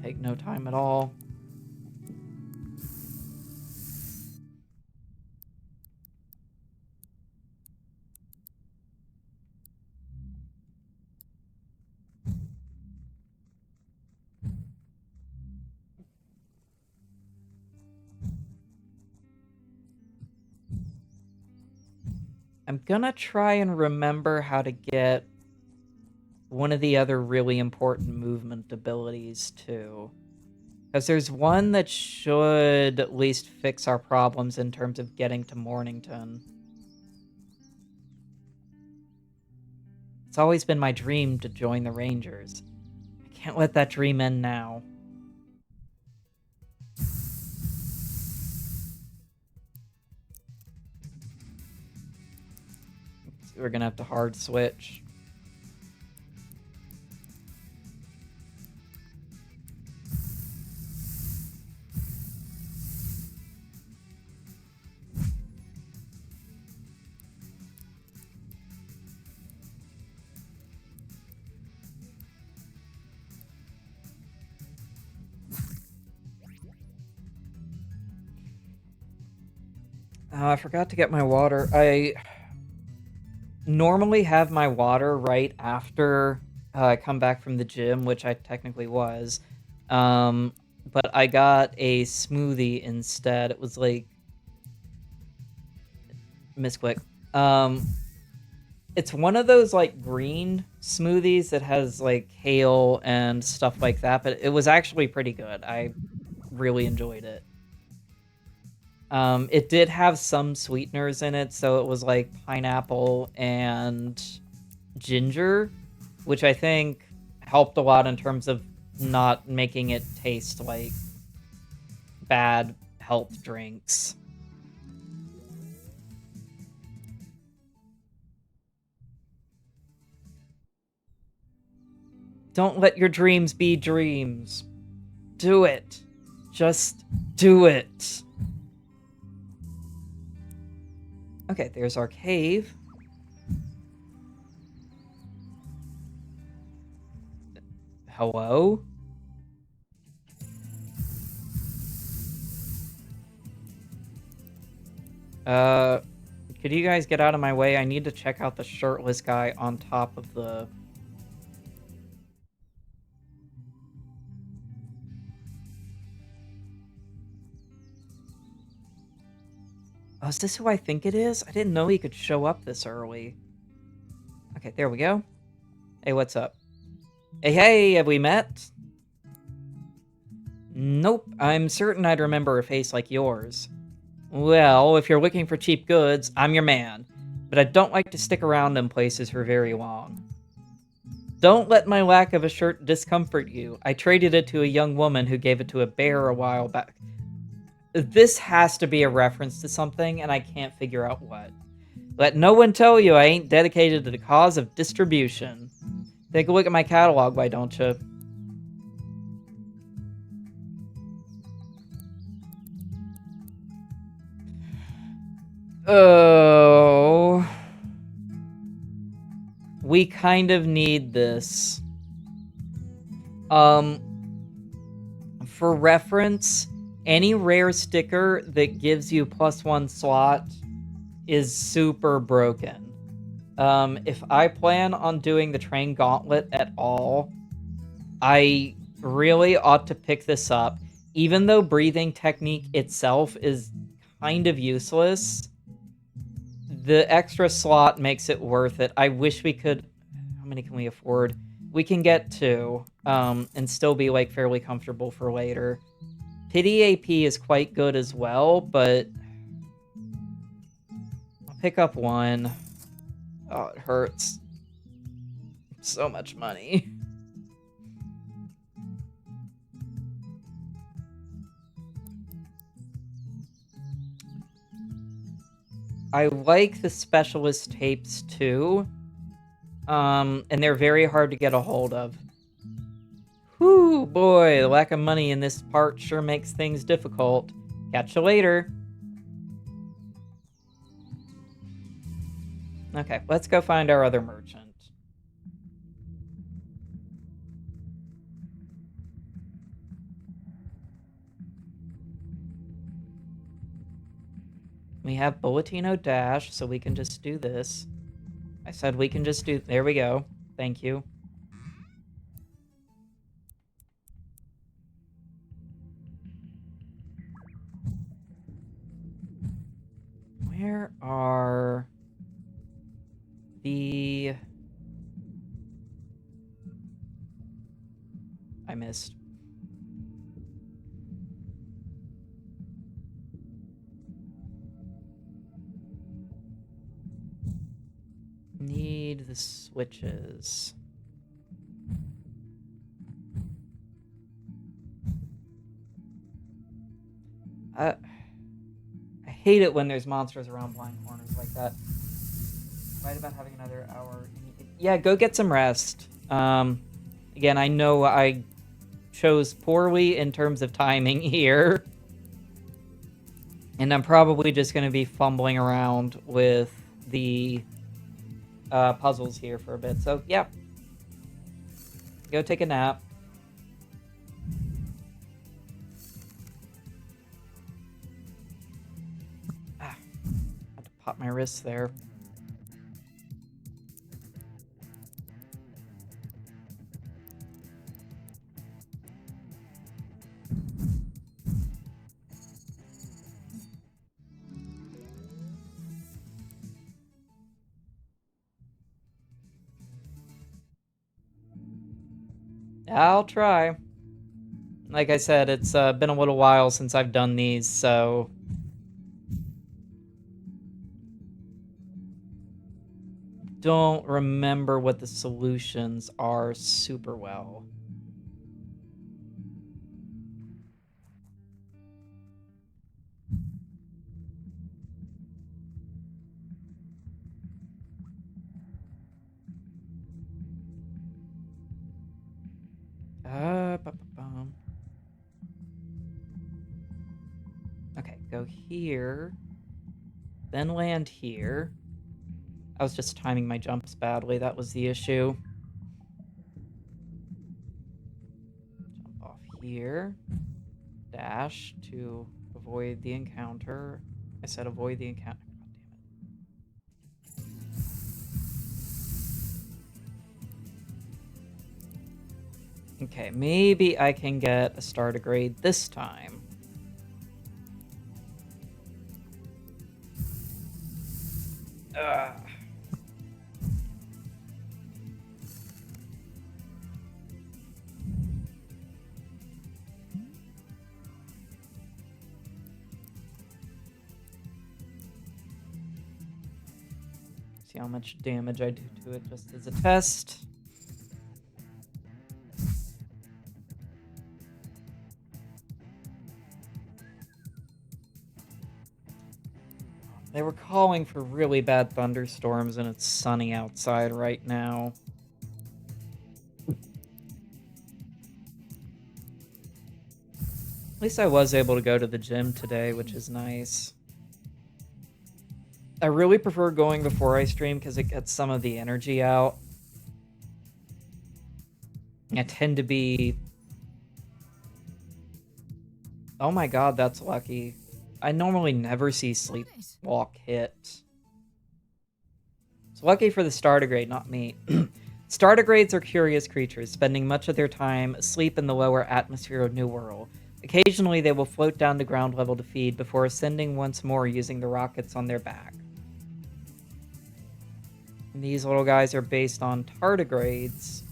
take no time at all. I'm gonna try and remember how to get one of the other really important movement abilities, too. Because there's one that should at least fix our problems in terms of getting to Mornington. It's always been my dream to join the Rangers. I can't let that dream end now. We're gonna have to hard switch. I forgot to get my water. I normally have my water right after I come back from the gym, which I technically was. But I got a smoothie instead. It was like... misclick. It's one of those like green smoothies that has like kale and stuff like that, but it was actually pretty good. I really enjoyed it. It did have some sweeteners in it, so it was like pineapple and ginger, which I think helped a lot in terms of not making it taste like bad health drinks. Don't let your dreams be dreams. Do it. Just do it. Okay, there's our cave. Hello? Could you guys get out of my way? I need to check out the shirtless guy on top of the... Oh, is this who I think it is? I didn't know he could show up this early. Okay, there we go. Hey, what's up? Hey, have we met? Nope, I'm certain I'd remember a face like yours. Well, if you're looking for cheap goods, I'm your man. But I don't like to stick around in places for very long. Don't let my lack of a shirt discomfort you. I traded it to a young woman who gave it to a bear a while back. This has to be a reference to something, and I can't figure out what. Let no one tell you I ain't dedicated to the cause of distribution. Take a look at my catalog, why don't you? Oh... We kind of need this. For reference, any rare sticker that gives you +1 slot is super broken. If I plan on doing the train gauntlet at all, I really ought to pick this up. Even though breathing technique itself is kind of useless, the extra slot makes it worth it. I wish we could... How many can we afford? We can get 2, and still be, like, fairly comfortable for later. Pity AP is quite good as well, but... I'll pick up 1. Oh, it hurts. So much money. I like the specialist tapes, too. And they're very hard to get a hold of. Whew, boy, the lack of money in this part sure makes things difficult. Catch you later. Okay, let's go find our other merchant. We have Bulletino Dash, so we can just do this. I said we can just do... There we go. Thank you. Where are... the... I missed. Need the switches. I hate it when there's monsters around blind corners like that. Right about having another hour. Yeah, go get some rest. Again, I know I chose poorly in terms of timing here. And I'm probably just going to be fumbling around with the puzzles here for a bit. So, yeah. Go take a nap. Ah, had to pop my wrist there. I'll try. Like I said, it's been a little while since I've done these, so... Don't remember what the solutions are super well. Okay, go here. Then land here. I was just timing my jumps badly, that was the issue. Jump off here. Dash to avoid the encounter. I said avoid the encounter. God damn it. Okay, maybe I can get a starter grade this time. Ugh. See how much damage I do to it just as a test. They were calling for really bad thunderstorms, and it's sunny outside right now. At least I was able to go to the gym today, which is nice. I really prefer going before I stream because it gets some of the energy out. I tend to be... Oh my god, that's lucky. I normally never see Sleepwalk hit. It's lucky for the startigrade, not me. Startigrades are curious creatures, spending much of their time asleep in the lower atmosphere of New World. Occasionally, they will float down to ground level to feed before ascending once more using the rockets on their back. And these little guys are based on tardigrades,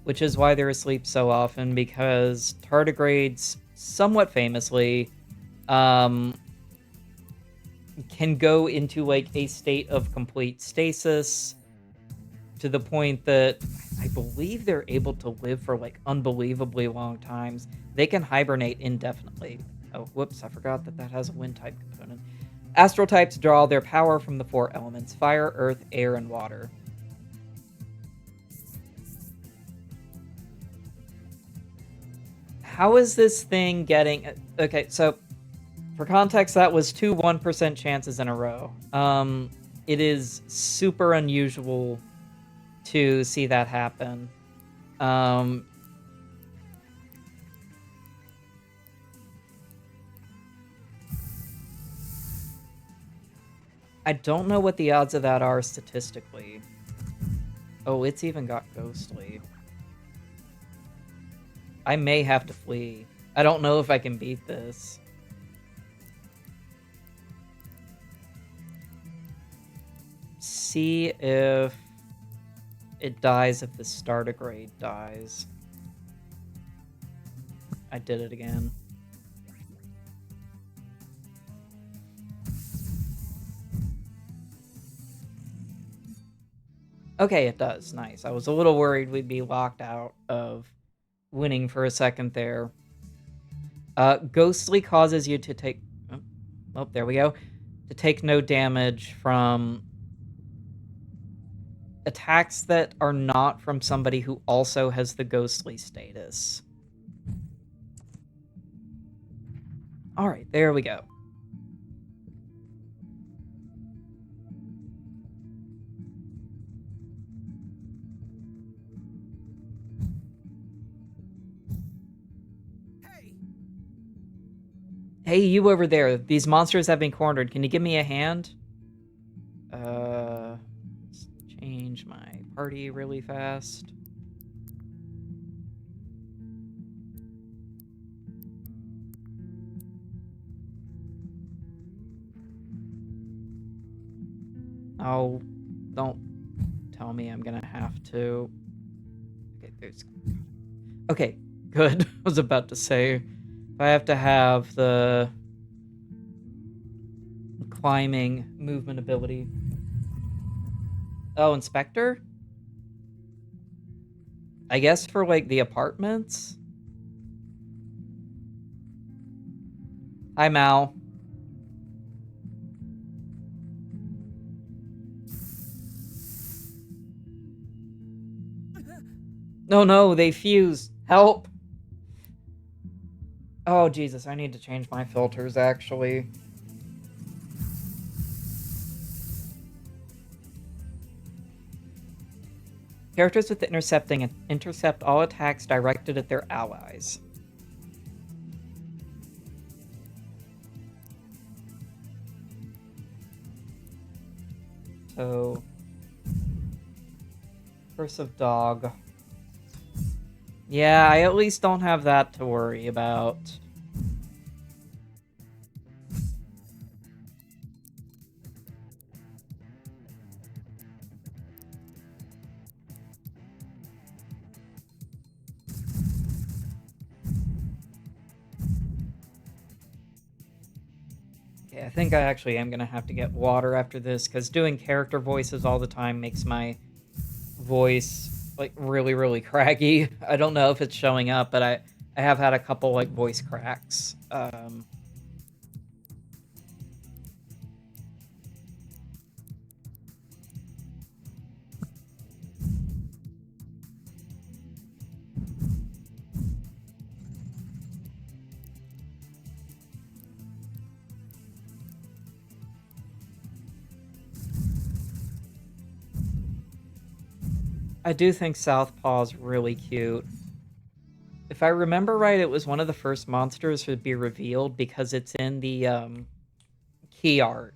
which is why they're asleep so often, because tardigrades, somewhat famously, can go into like a state of complete stasis to the point that I believe they're able to live for like unbelievably long times. They can hibernate indefinitely. Oh, whoops, I forgot that that has a wind type component. Astral types draw their power from the 4 elements: fire, earth, air, and water. How is this thing getting... Okay, so for context, that was 2 1% chances in a row. It is super unusual to see that happen. I don't know what the odds of that are statistically. Oh, it's even got ghostly. I may have to flee. I don't know if I can beat this. See if it dies if the startigrade dies. I did it again. Okay, it does. Nice. I was a little worried we'd be locked out of winning for a second there. Ghostly causes you to take... Oh, there we go. To take no damage from attacks that are not from somebody who also has the ghostly status. Alright, there we go. Hey, you over there. These monsters have been cornered. Can you give me a hand? Let's change my party really fast. Oh, don't tell me I'm gonna have to. Okay, there's... Okay, good. I was about to say, if I have to have the climbing movement ability. Oh, Inspector? I guess for, like, the apartments? Hi, Mal. No, no, they fuse. Help! Oh, Jesus, I need to change my filters, actually. Characters with intercepting intercept all attacks directed at their allies. So... Curse of Dog. Yeah, I at least don't have that to worry about. Okay, I think I actually am gonna have to get water after this because doing character voices all the time makes my voice like really, really craggy. I don't know if it's showing up, but I have had a couple like voice cracks. I do think Southpaw's really cute. If I remember right, it was one of the first monsters to be revealed because it's in the key art.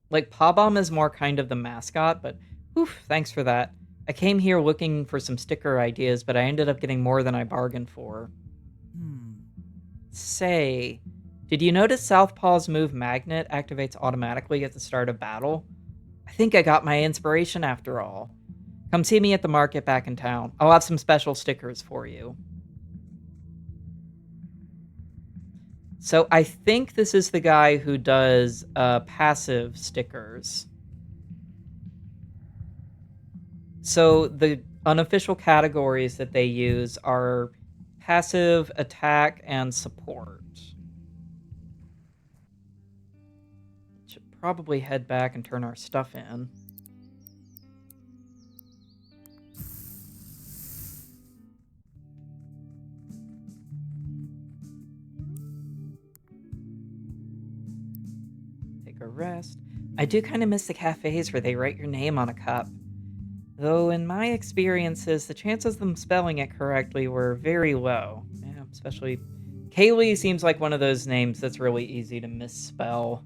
Like Pawbomb is more kind of the mascot, but oof, thanks for that. I came here looking for some sticker ideas, but I ended up getting more than I bargained for. Hmm. Say, did you notice Southpaw's move Magnet activates automatically at the start of battle? I think I got my inspiration after all. Come see me at the market back in town. I'll have some special stickers for you. So I think this is the guy who does passive stickers. So the unofficial categories that they use are passive, attack, and support. Should probably head back and turn our stuff in. Take a rest. I do kind of miss the cafes where they write your name on a cup. Though in my experiences, the chances of them spelling it correctly were very low. Yeah, especially Kaylee seems like one of those names that's really easy to misspell.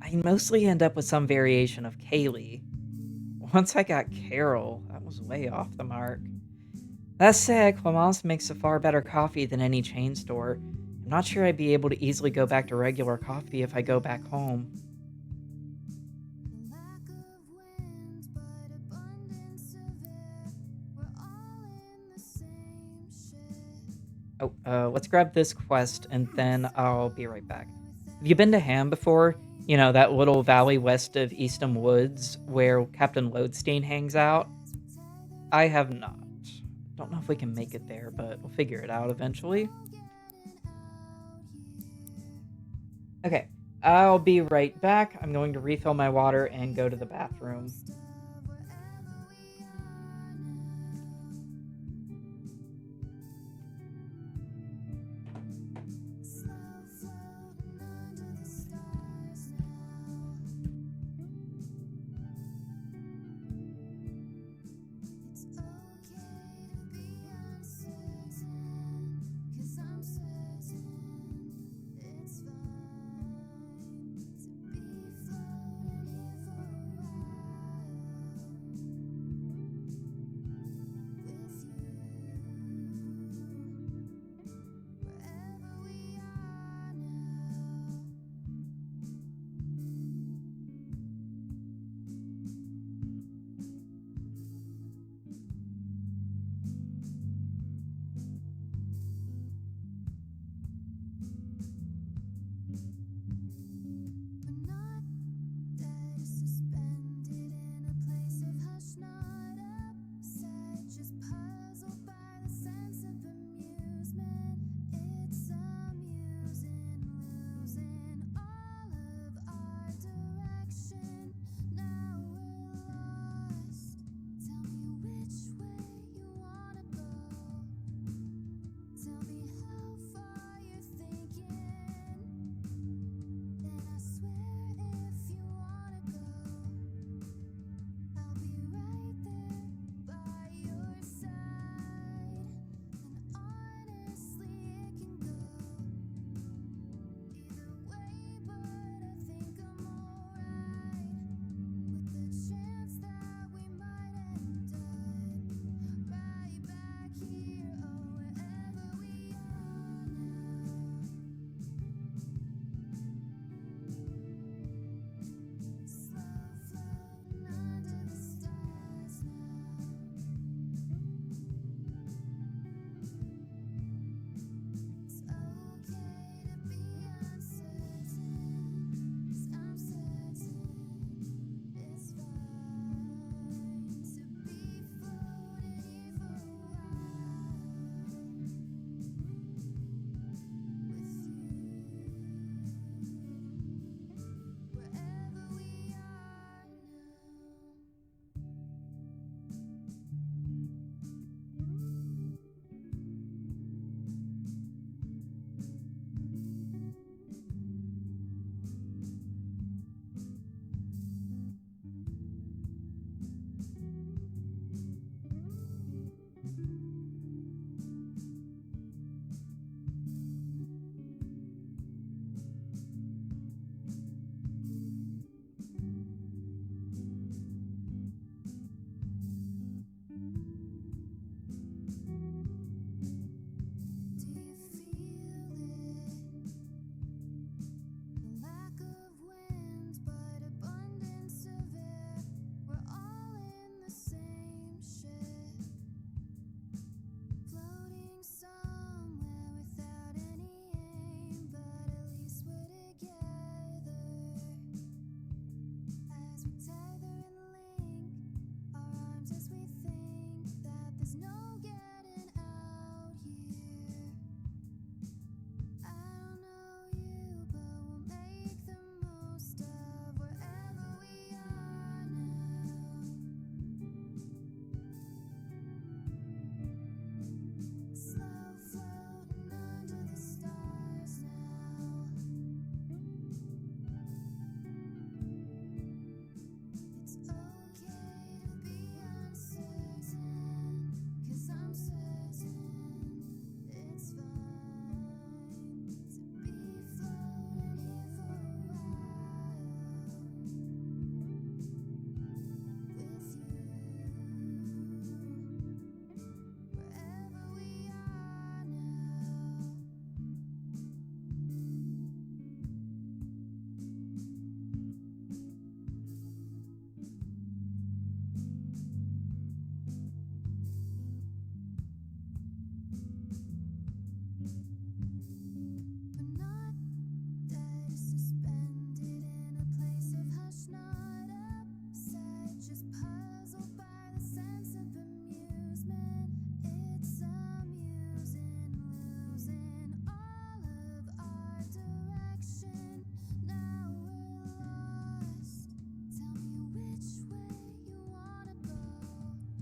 I mostly end up with some variation of Kaylee. Once I got Carol, that was way off the mark. That said, Clemence makes a far better coffee than any chain store. I'm not sure I'd be able to easily go back to regular coffee if I go back home. Oh, let's grab this quest and then I'll be right back. Have you been to Ham before? You know, that little valley west of Eastham Woods where Captain Lodestein hangs out? I have not. Don't know if we can make it there, but we'll figure it out eventually. Okay, I'll be right back. I'm going to refill my water and go to the bathroom.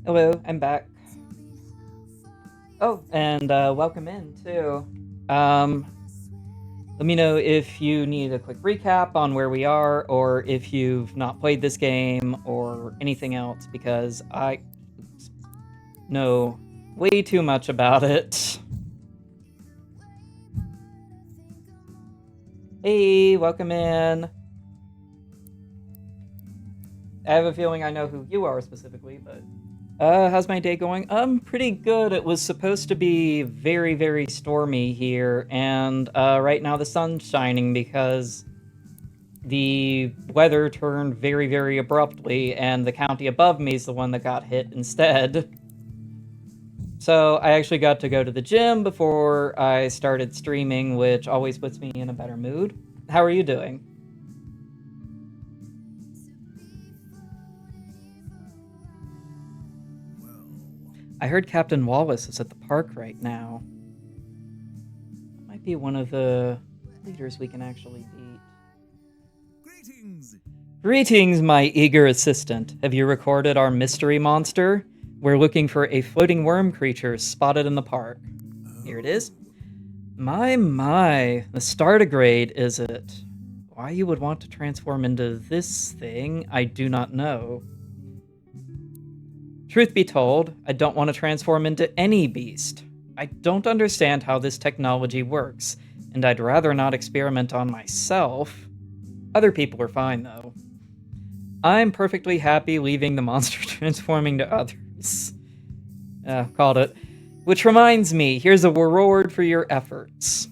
Hello, I'm back. Oh, and welcome in too. Um, Let me know if you need a quick recap on where we are, or if you've not played this game, or anything else, because I know way too much about it. Hey, welcome in. I have a feeling I know who you are specifically, but how's my day going? Pretty good. It was supposed to be very, very stormy here, and right now the sun's shining because the weather turned very, very abruptly, and the county above me is the one that got hit instead. So I actually got to go to the gym before I started streaming, which always puts me in a better mood. How are you doing? I heard Captain Wallace is at the park right now. Might be one of the leaders we can actually beat. Greetings! Greetings, my eager assistant. Have you recorded our mystery monster? We're looking for a floating worm creature spotted in the park. Here it is. My, the startigrade, is it? Why you would want to transform into this thing, I do not know. Truth be told, I don't want to transform into any beast. I don't understand how this technology works, and I'd rather not experiment on myself. Other people are fine, though. I'm perfectly happy leaving the monster transforming to others. Called it. Which reminds me, here's a reward for your efforts.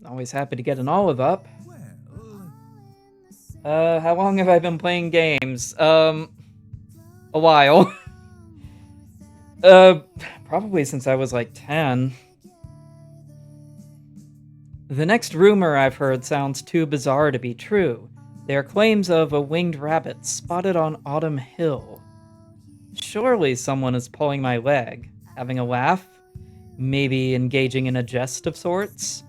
Always happy to get an olive up. How long have I been playing games? A while. Probably since I was like 10. The next rumor I've heard sounds too bizarre to be true. They are claims of a winged rabbit spotted on Autumn Hill. Surely someone is pulling my leg, having a laugh, maybe engaging in a jest of sorts.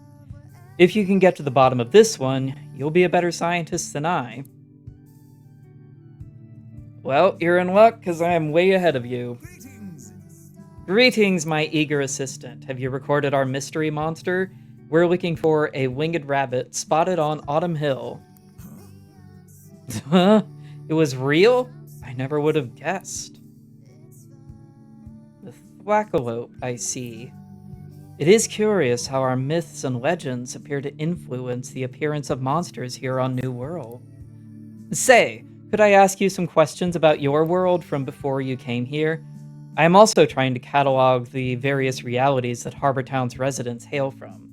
If you can get to the bottom of this one, you'll be a better scientist than I. Well, you're in luck, because I am way ahead of you. Greetings! Greetings, my eager assistant. Have you recorded our mystery monster? We're looking for a winged rabbit spotted on Autumn Hill. Huh? It was real? I never would have guessed. The thwackalope, I see. It is curious how our myths and legends appear to influence the appearance of monsters here on New World. Say, could I ask you some questions about your world from before you came here? I am also trying to catalog the various realities that Harbor Town's residents hail from.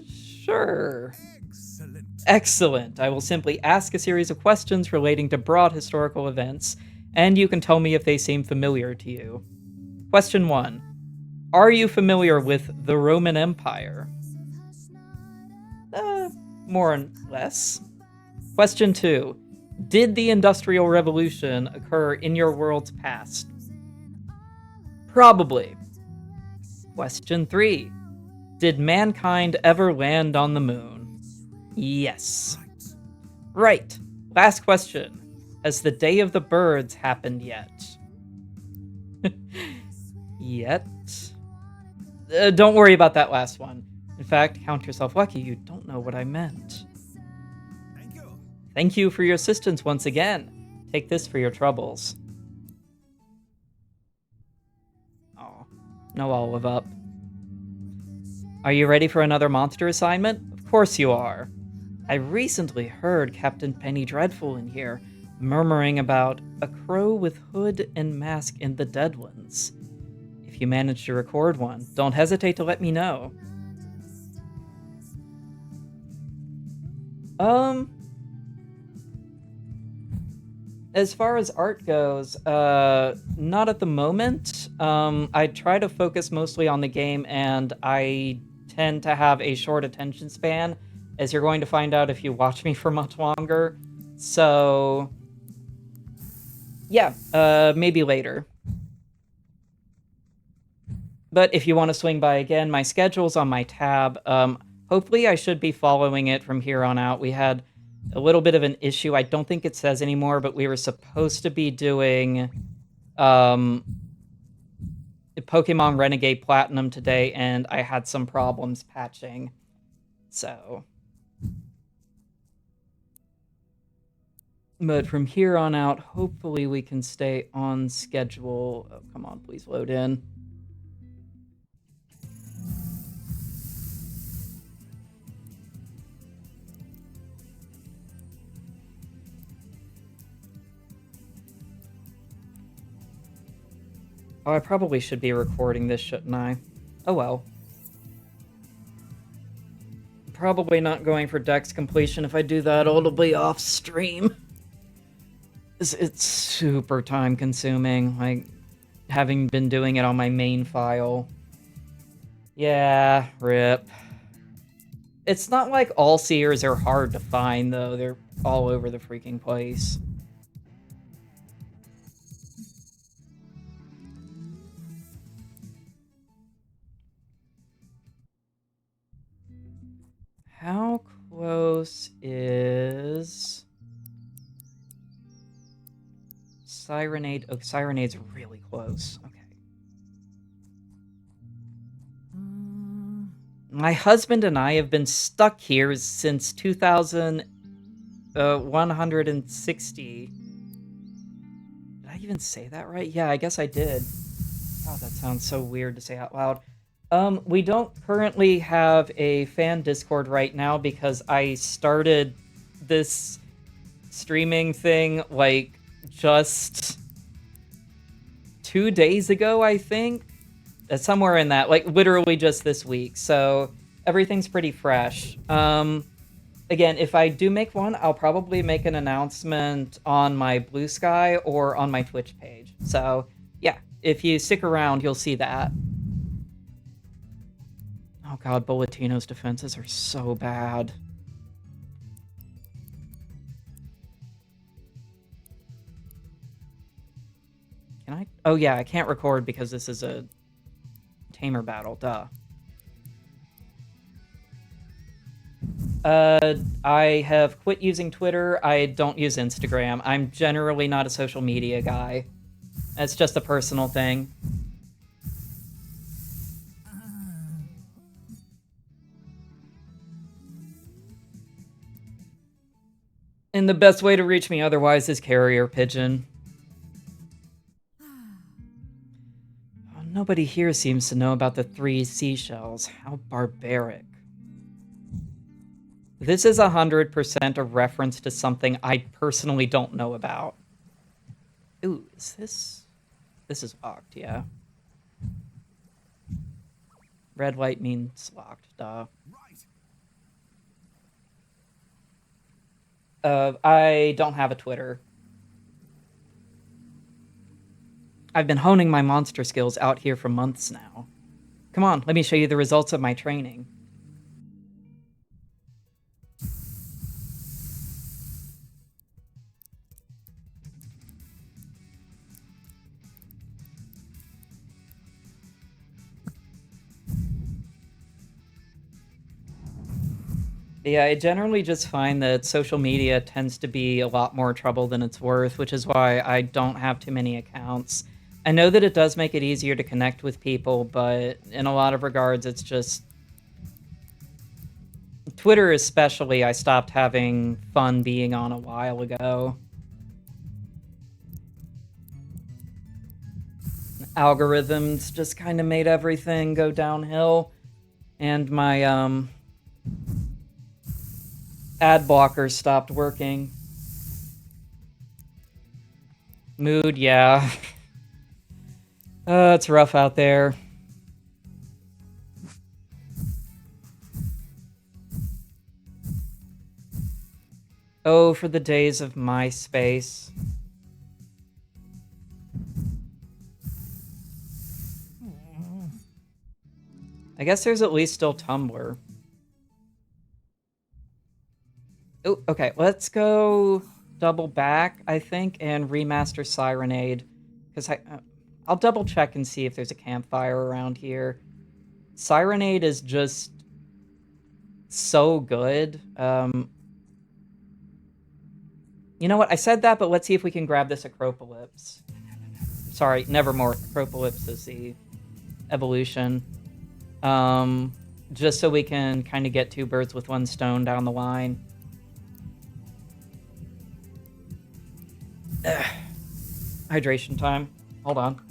Sure. Excellent! Excellent. I will simply ask a series of questions relating to broad historical events, and you can tell me if they seem familiar to you. Question 1. Are you familiar with the Roman Empire? More or less. Question 2. Did the Industrial Revolution occur in your world's past? Probably. Question 3. Did mankind ever land on the moon? Yes. Right. Last question. Has the Day of the Birds happened yet? Yet? Don't worry about that last one. In fact, count yourself lucky you don't know what I meant. Thank you! Thank you for your assistance once again. Take this for your troubles. Oh, no olive up. Are you ready for another monster assignment? Of course you are. I recently heard Captain Penny Dreadful in here, murmuring about a crow with hood and mask in the Deadlands. If you manage to record one, don't hesitate to let me know. As far as art goes, not at the moment. I try to focus mostly on the game, and I tend to have a short attention span, as you're going to find out if you watch me for much longer. So, yeah, maybe later. But if you want to swing by again, my schedule's on my tab. Hopefully I should be following it from here on out. We had a little bit of an issue. I don't think it says anymore, but we were supposed to be doing um, Pokemon Renegade Platinum today, and I had some problems patching. So, but from here on out, hopefully we can stay on schedule. Oh, come on, please load in. Oh, I probably should be recording this, shouldn't I? Oh well. Probably not going for Dex completion. If I do that, it'll be off stream. It's super time consuming, like having been doing it on my main file. Yeah, rip. It's not like all seers are hard to find, though. They're all over the freaking place. How close is Sirenade? Oh, Sirenade's really close. Okay. My husband and I have been stuck here since 2160. Did I even say that right? Yeah, I guess I did. God, that sounds so weird to say out loud. We don't currently have a fan Discord right now because I started this streaming thing like just 2 days ago, I think. Somewhere in that, like literally just this week. So everything's pretty fresh. Again, if I do make one, I'll probably make an announcement on my Blue Sky or on my Twitch page. So yeah, if you stick around, you'll see that. Oh god, Bulletino's defenses are so bad. Can I? Oh yeah, I can't record because this is a tamer battle, duh. I have quit using Twitter. I don't use Instagram. I'm generally not a social media guy. It's just a personal thing. And the best way to reach me otherwise is carrier pigeon. Oh, nobody here seems to know about the 3 seashells. How barbaric. This is 100% a reference to something I personally don't know about. Ooh, is this... This is locked, yeah. Red light means locked, duh. I don't have a Twitter. I've been honing my monster skills out here for months now. Come on, let me show you the results of my training. Yeah, I generally just find that social media tends to be a lot more trouble than it's worth, which is why I don't have too many accounts. I know that it does make it easier to connect with people, but in a lot of regards, it's just... Twitter especially, I stopped having fun being on a while ago. Algorithms just kind of made everything go downhill, and my, ad blockers stopped working. Mood, yeah. It's rough out there. Oh, for the days of MySpace. I guess there's at least still Tumblr. Oh, okay, let's go double back, I think, and remaster Sirenade. Because I'll double check and see if there's a campfire around here. Sirenade is just so good. You know what? I said that, but let's see if we can grab this Acropolis. Sorry, Nevermore. Acropolis is the evolution. Um, just so we can kind of get two birds with one stone down the line. Ugh. Hydration time. Hold on.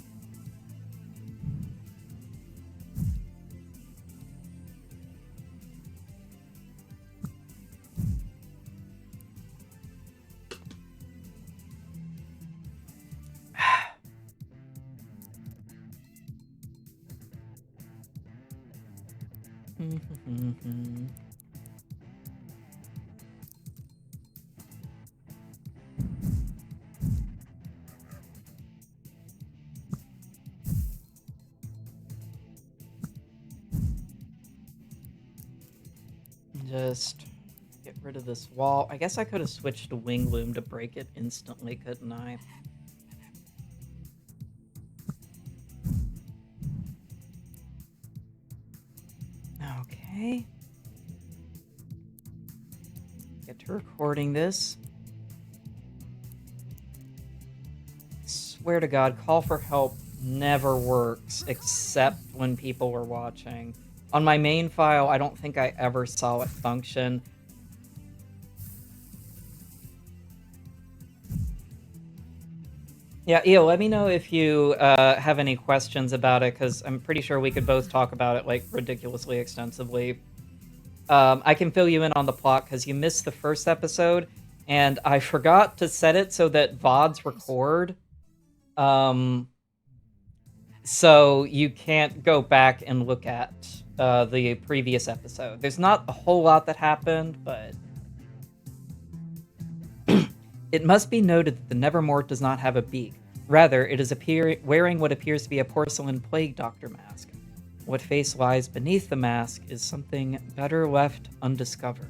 Just get rid of this wall. I guess I could have switched to Wing Loom to break it instantly, couldn't I? Okay. Get to recording this. Swear to God, call for help never works except when people are watching. On my main file, I don't think I ever saw it function. Yeah, Eo, let me know if you have any questions about it, because I'm pretty sure we could both talk about it, like, ridiculously extensively. I can fill you in on the plot, because you missed the first episode, and I forgot to set it so that VODs record. So you can't go back and look at the previous episode. There's not a whole lot that happened, but... It must be noted that the Nevermore does not have a beak. Rather, it is wearing what appears to be a porcelain plague doctor mask. What face lies beneath the mask is something better left undiscovered.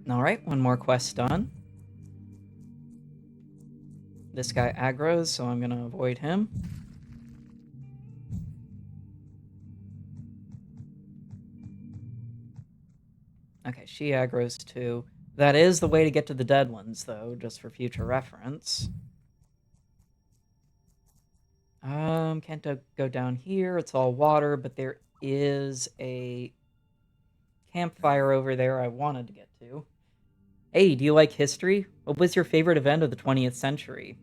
Alright, one more quest done. This guy aggroes, so I'm gonna avoid him. Okay, she aggroes too. That is the way to get to the dead ones, though, just for future reference. Can't go down here. It's all water, but there is a campfire over there I wanted to get to. Hey, do you like history? What was your favorite event of the 20th century?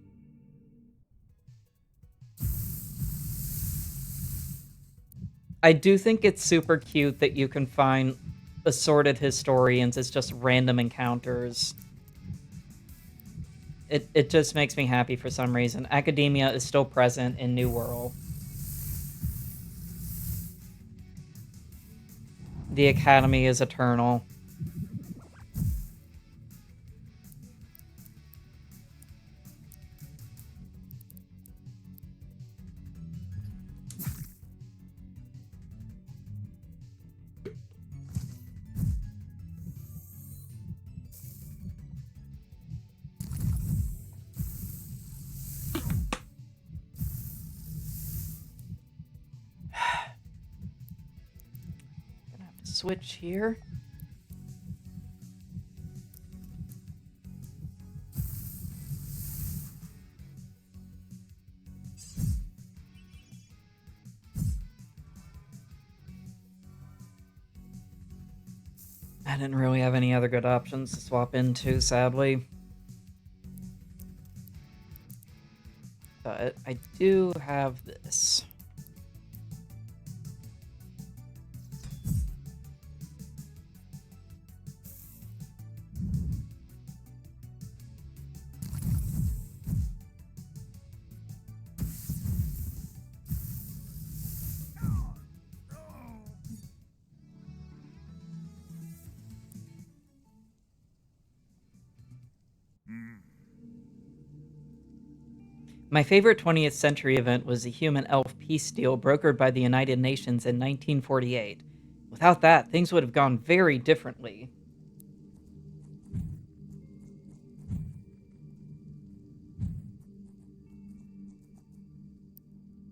I do think it's super cute that you can find assorted historians as just random encounters. It just makes me happy for some reason. Academia is still present in New World. The Academy is eternal. Gonna have to switch here. I didn't really have any other good options to swap into, sadly. But I do have this. My favorite 20th century event was the human-elf peace deal brokered by the United Nations in 1948. Without that, things would have gone very differently.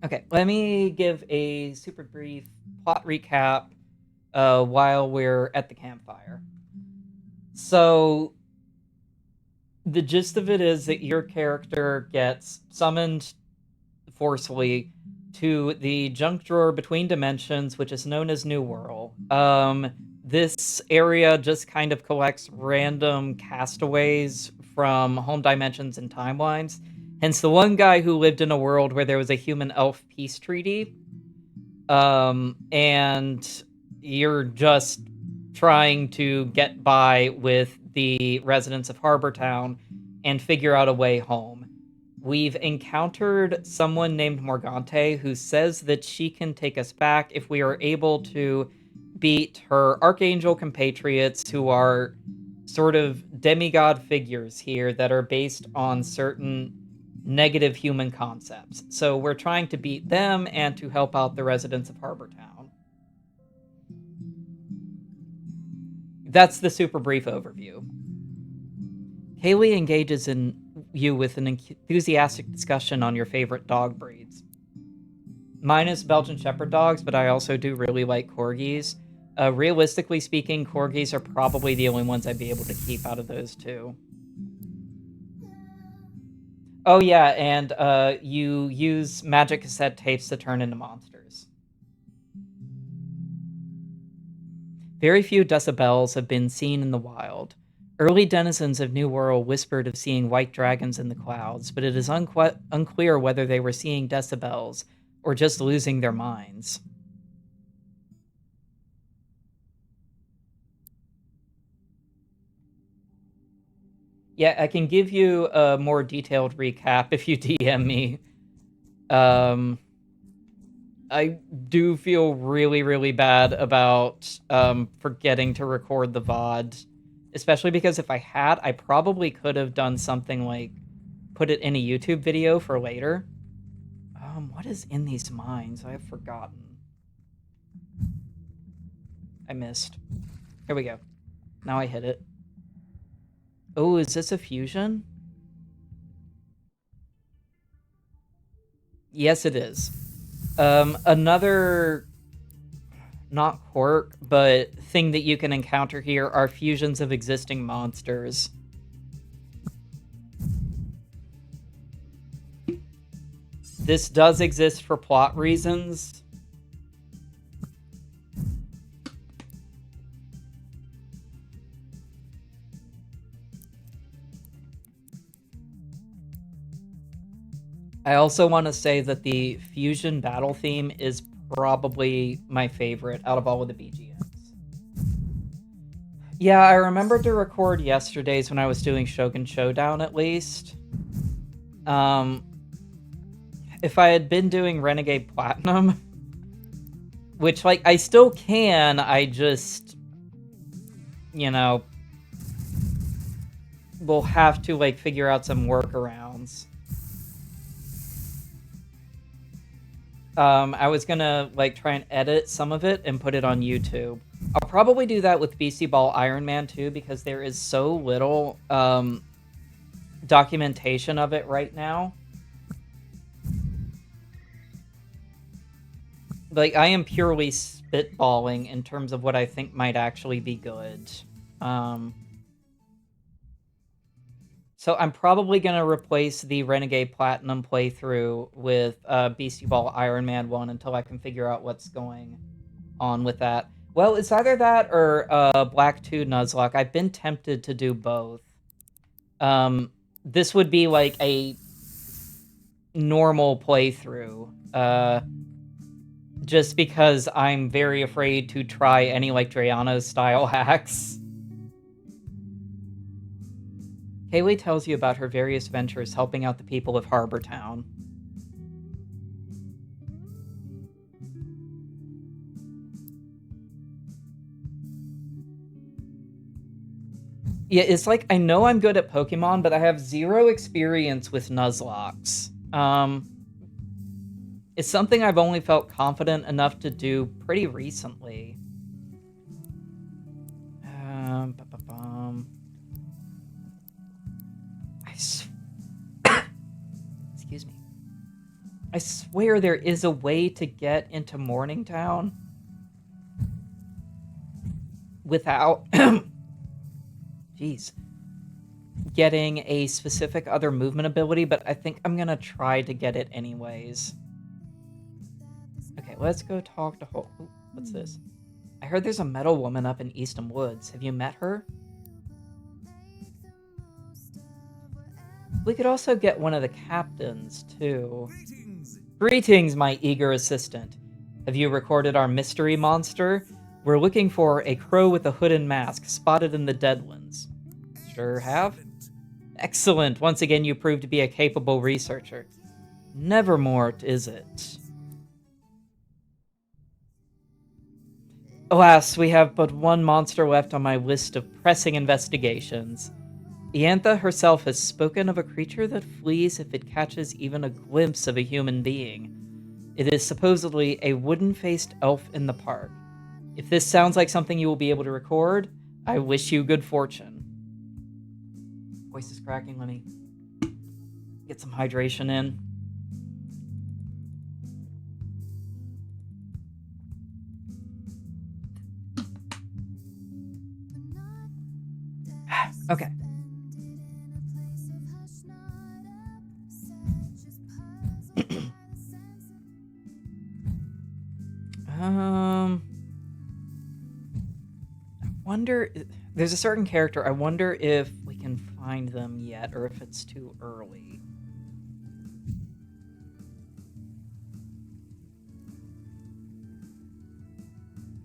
Okay, let me give a super brief plot recap while we're at the campfire. So, the gist of it is that your character gets summoned forcefully to the junk drawer between dimensions, which is known as New World. This area just kind of collects random castaways from home dimensions and timelines. Hence, the one guy who lived in a world where there was a human elf peace treaty. And you're just trying to get by with the residents of Harbor Town and figure out a way home. We've encountered someone named Morgante who says that she can take us back if we are able to beat her archangel compatriots, who are sort of demigod figures here that are based on certain negative human concepts. So we're trying to beat them and to help out the residents of Harbor Town. That's the super brief overview. Haley engages in you with an enthusiastic discussion on your favorite dog breeds. Mine is Belgian Shepherd dogs, but I also do really like corgis. Realistically speaking, corgis are probably the only ones I'd be able to keep out of those two. Oh yeah, and you use magic cassette tapes to turn into monsters. Very few decibels have been seen in the wild. Early denizens of New World whispered of seeing white dragons in the clouds, but it is unclear whether they were seeing decibels or just losing their minds. Yeah, I can give you a more detailed recap if you DM me. Um, I do feel really, really bad about forgetting to record the VOD, especially because if I had, I probably could have done something like put it in a YouTube video for later. What is in these mines? I have forgotten. I missed. Here we go. Now I hit it. Oh, is this a fusion? Yes, it is. Another, not quirk, but thing that you can encounter here are fusions of existing monsters. This does exist for plot reasons. I also want to say that the fusion battle theme is probably my favorite out of all of the BGMs. Yeah, I remembered to record yesterday's when I was doing Shogun Showdown, at least. Um, if I had been doing Renegade Platinum, which, like, I still can, I just, you know, will have to, like, figure out some workarounds. I was gonna, like, try and edit some of it and put it on YouTube. I'll probably do that with BC Ball Iron Man too, because there is so little, documentation of it right now. Like, I am purely spitballing in terms of what I think might actually be good. So I'm probably going to replace the Renegade Platinum playthrough with BC Ball Iron Man 1 until I can figure out what's going on with that. Well, it's either that or Black 2 Nuzlocke. I've been tempted to do both. This would be like a normal playthrough. Just because I'm very afraid to try any like Drayano style hacks. Kaylee tells you about her various ventures helping out the people of Harbor Town. Yeah, it's like, I know I'm good at Pokemon, but I have zero experience with Nuzlocks. It's something I've only felt confident enough to do pretty recently. Excuse me. I swear there is a way to get into Morningtown without jeez, getting a specific other movement ability, but I think I'm gonna try to get it anyways. Okay, let's go talk to Ooh, what's this? I heard there's a metal woman up in Eastham Woods. Have you met her? We could also get one of the captains, too. Greetings. Greetings, my eager assistant. Have you recorded our mystery monster? We're looking for a crow with a hood and mask spotted in the Deadlands. Sure have. Excellent. Excellent. Once again, you prove to be a capable researcher. Nevermore, is it? Alas, we have but one monster left on my list of pressing investigations. Iantha herself has spoken of a creature that flees if it catches even a glimpse of a human being. It is supposedly a wooden-faced elf in the park. If this sounds like something you will be able to record, I wish you good fortune. Voice is cracking, let me get some hydration in. Okay. I wonder, there's a certain character, I wonder if we can find them yet, or if it's too early.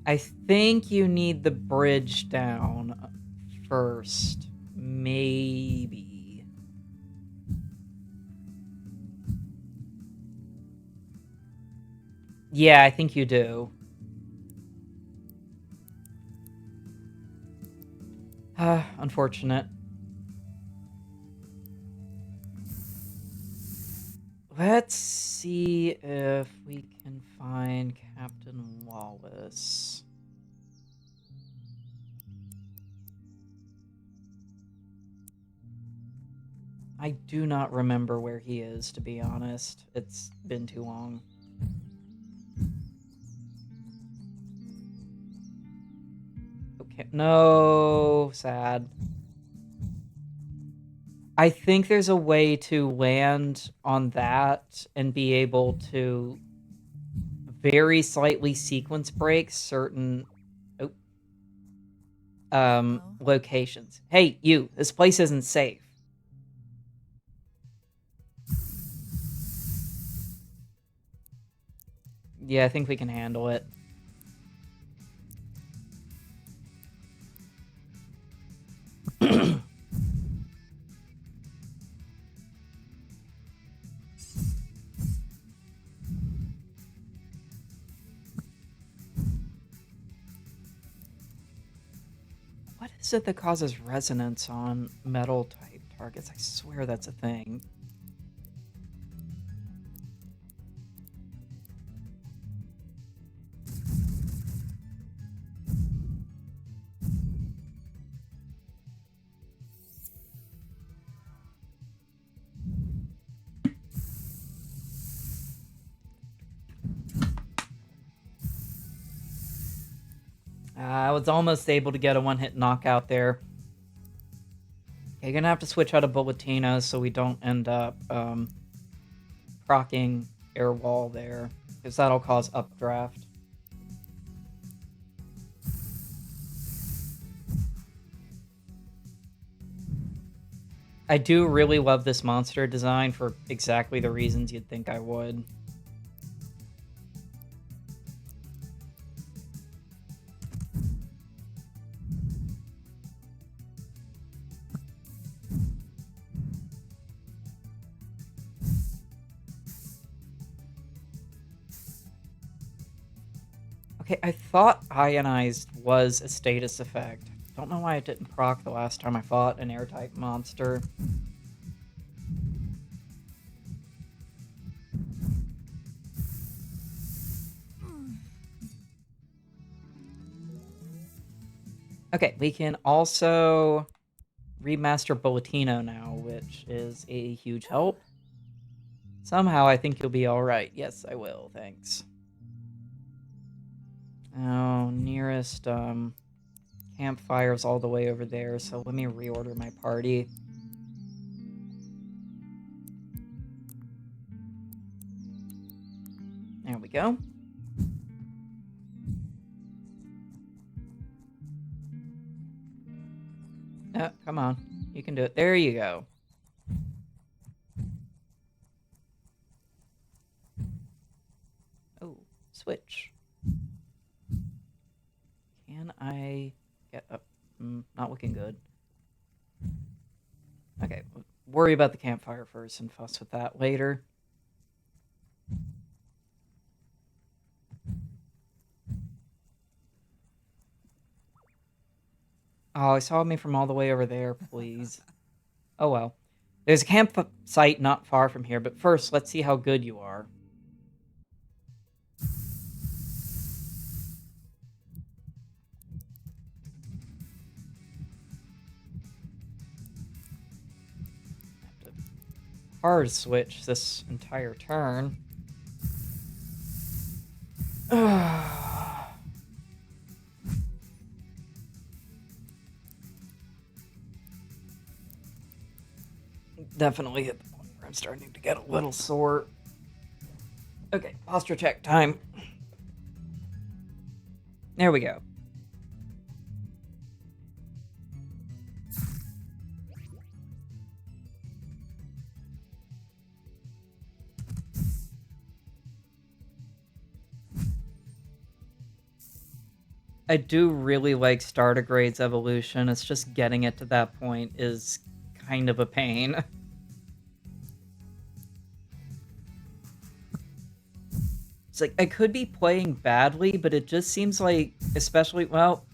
I think you need the bridge down first. Maybe. Yeah, I think you do. Unfortunate. Let's see if we can find Captain Wallace. I do not remember where he is, to be honest. It's been too long. Okay, no, sad. I think there's a way to land on that and be able to very slightly sequence break certain locations. Hey, you, this place isn't safe. Yeah, I think we can handle it. What is it that causes resonance on metal type targets? I swear that's a thing. I was almost able to get a one-hit knockout there. You're gonna have to switch out of Bulletino so we don't end up proccing air wall there, because that'll cause updraft. I do really love this monster design for exactly the reasons you'd think I would. Okay, I thought Ionized was a status effect. Don't know why it didn't proc the last time I fought an air-type monster. Okay, we can also remaster Bulletino now, which is a huge help. Somehow I think you'll be alright. Yes, I will. Thanks. Oh, nearest campfire's all the way over there, so let me reorder my party. There we go. Oh, come on. You can do it. There you go. Oh, switch. Can I get up? Not looking good. Okay, worry about the campfire first and fuss with that later. Oh, he saw me from all the way over there, please. Oh well. There's a campsite not far from here, but first, let's see how good you are. Have to hard switch this entire turn. Definitely hit the point where I'm starting to get a little sore. Okay, posture check time. There we go. I do really like Stardigrade's evolution. It's just getting it to that point is kind of a pain. It's like, I could be playing badly, but it just seems like, especially, well...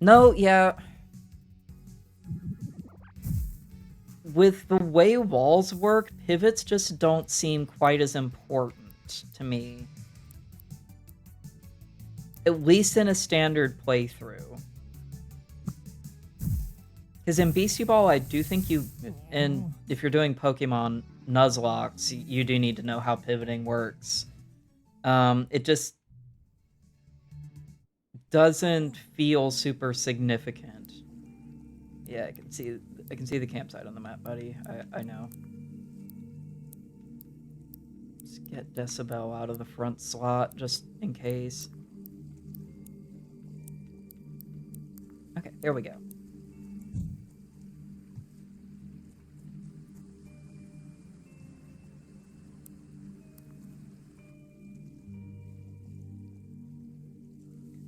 No, yeah. With the way walls work, pivots just don't seem quite as important to me. At least in a standard playthrough. Because in Beastie Ball, I do think you... And if you're doing Pokemon Nuzlocke, you do need to know how pivoting works. It just doesn't feel super significant. Yeah, I can see the campsite on the map, buddy. I know. Let's get Decibel out of the front slot just in case. Okay, there we go.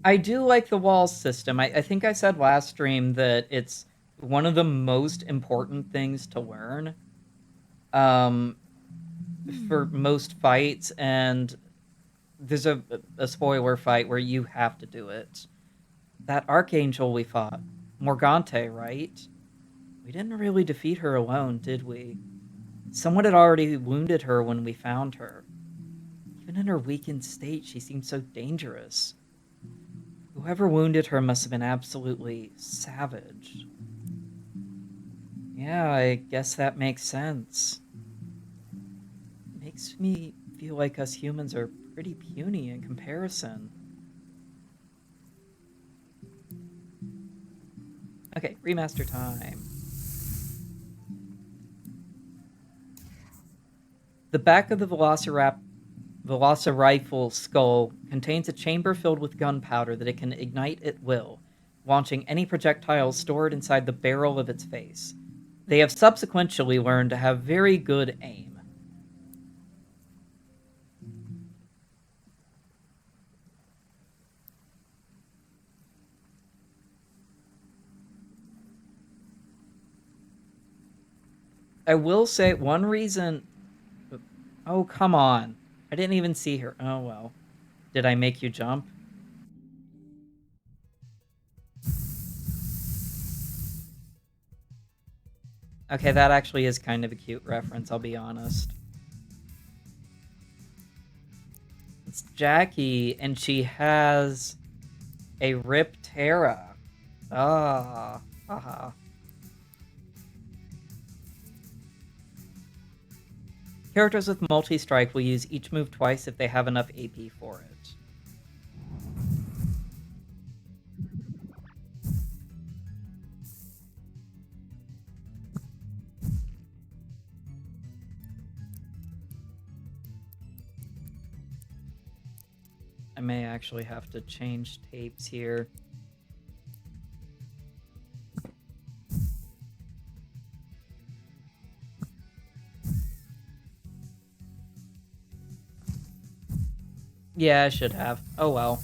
I do like the walls system. I think I said last stream that it's one of the most important things to learn for most fights, and there's a spoiler fight where you have to do it. That Archangel we fought, Morgante, right? We didn't really defeat her alone, did we? Someone had already wounded her when we found her. Even in her weakened state, she seemed so dangerous. Whoever wounded her must have been absolutely savage. Yeah, I guess that makes sense. Makes me feel like us humans are pretty puny in comparison. Okay, remaster time. The back of the Velocirifle skull contains a chamber filled with gunpowder that it can ignite at will, launching any projectile stored inside the barrel of its face. They have subsequently learned to have very good aim. I will say one reason... Oh, come on. I didn't even see her. Oh, well. Did I make you jump? Okay, that actually is kind of a cute reference, I'll be honest. It's Jackie, and she has a Riptera. Ah, haha. Characters with multi-strike will use each move twice if they have enough AP for it. I may actually have to change tapes here. Yeah, I should have. Oh well.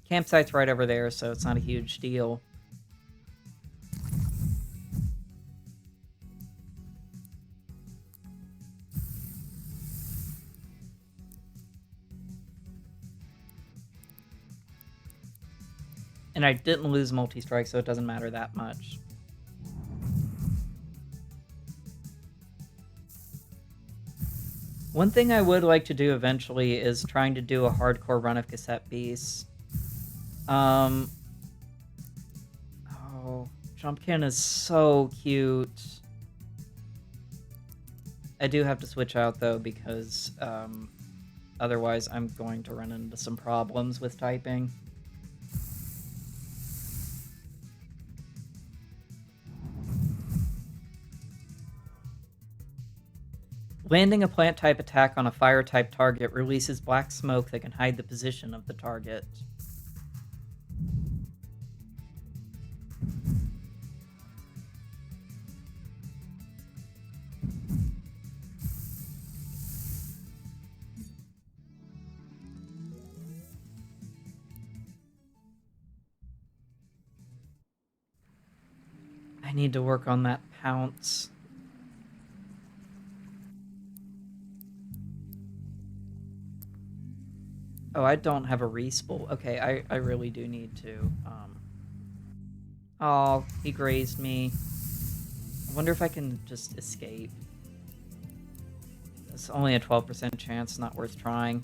Campsite's right over there, so it's not a huge deal. And I didn't lose multi-strike, so it doesn't matter that much. One thing I would like to do eventually is trying to do a hardcore run of Cassette Beasts. Oh, Jumpkin is so cute. I do have to switch out, though, because otherwise I'm going to run into some problems with typing. Landing a plant-type attack on a fire-type target releases black smoke that can hide the position of the target. I need to work on that pounce. Oh, I don't have a respool. Okay, I really do need to. Oh, he grazed me. I wonder if I can just escape. It's only a 12% chance, not worth trying.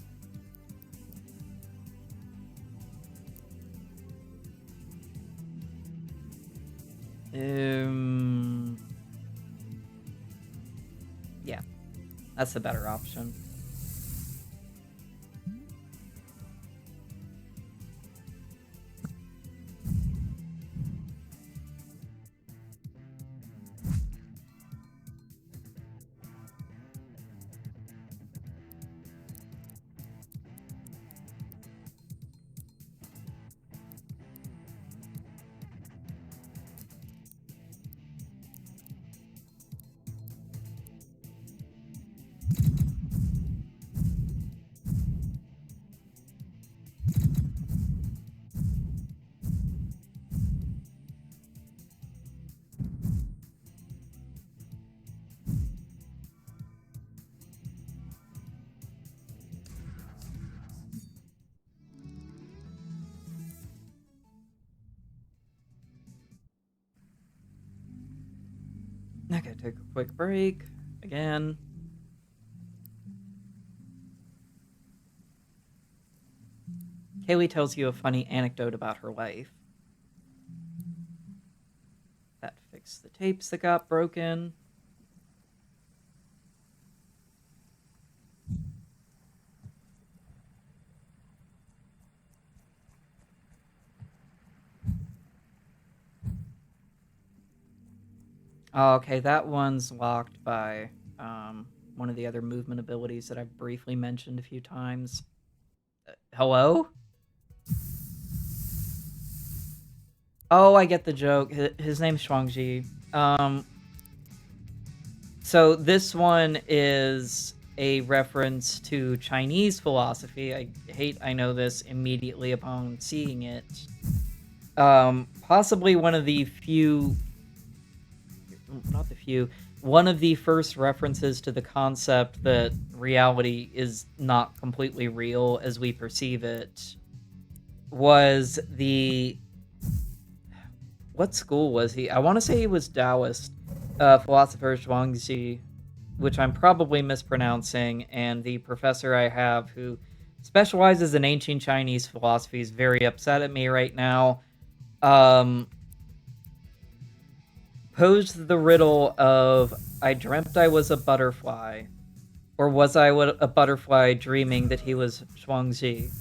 Yeah, that's the better option. Okay, take a quick break. Again. Kaylee tells you a funny anecdote about her life. That fixed the tapes that got broken. Oh, okay, that one's locked by one of the other movement abilities that I've briefly mentioned a few times. Hello? Oh, I get the joke. His name's Shuangji. So this one is a reference to Chinese philosophy. I know this immediately upon seeing it. Possibly one of the few, not the few, one of the first references to the concept that reality is not completely real as we perceive it was the... What school was he? I want to say he was Taoist philosopher Zhuangzi, which I'm probably mispronouncing, and the professor I have who specializes in ancient Chinese philosophy is very upset at me right now. Posed the riddle of I dreamt I was a butterfly. Or was I a butterfly dreaming that he was Zhuangzi?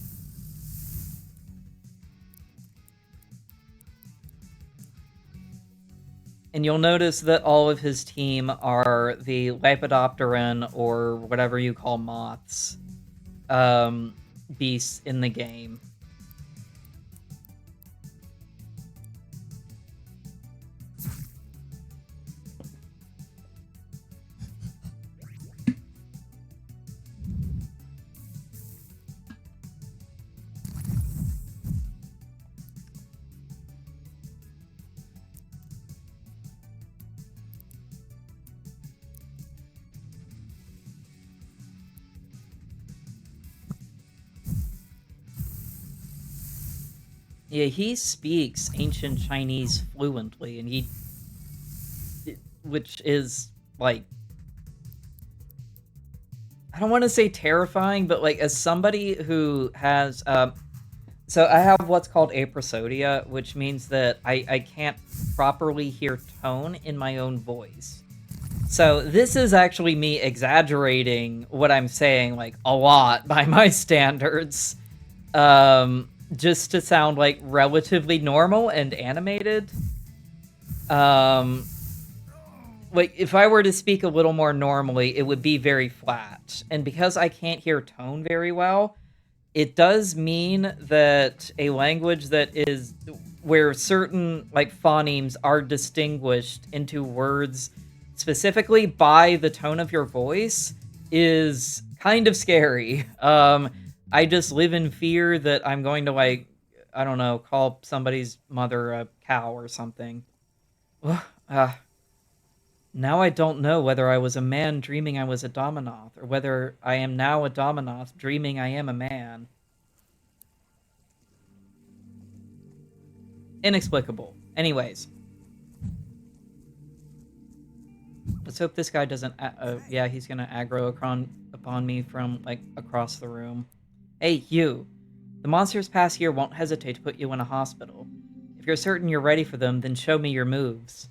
And you'll notice that all of his team are the Lepidopteran, or whatever you call moths, beasts in the game. Yeah, he speaks ancient Chinese fluently, and which is, like, I don't want to say terrifying, but, like, as somebody who has, so I have what's called aprosodia, which means that I can't properly hear tone in my own voice. So this is actually me exaggerating what I'm saying, like, a lot by my standards, just to sound, like, relatively normal and animated. Like, if I were to speak a little more normally, it would be very flat. And because I can't hear tone very well, it does mean that a language that is where certain, like, phonemes are distinguished into words specifically by the tone of your voice is kind of scary. I just live in fear that I'm going to, like, I don't know, call somebody's mother a cow or something. Now I don't know whether I was a man dreaming I was a Dominoth, or whether I am now a Dominoth dreaming I am a man. Inexplicable. Anyways. Let's hope this guy doesn't... yeah, he's gonna aggro upon me from, like, across the room. Hey, you! The monsters past here won't hesitate to put you in a hospital. If you're certain you're ready for them, then show me your moves.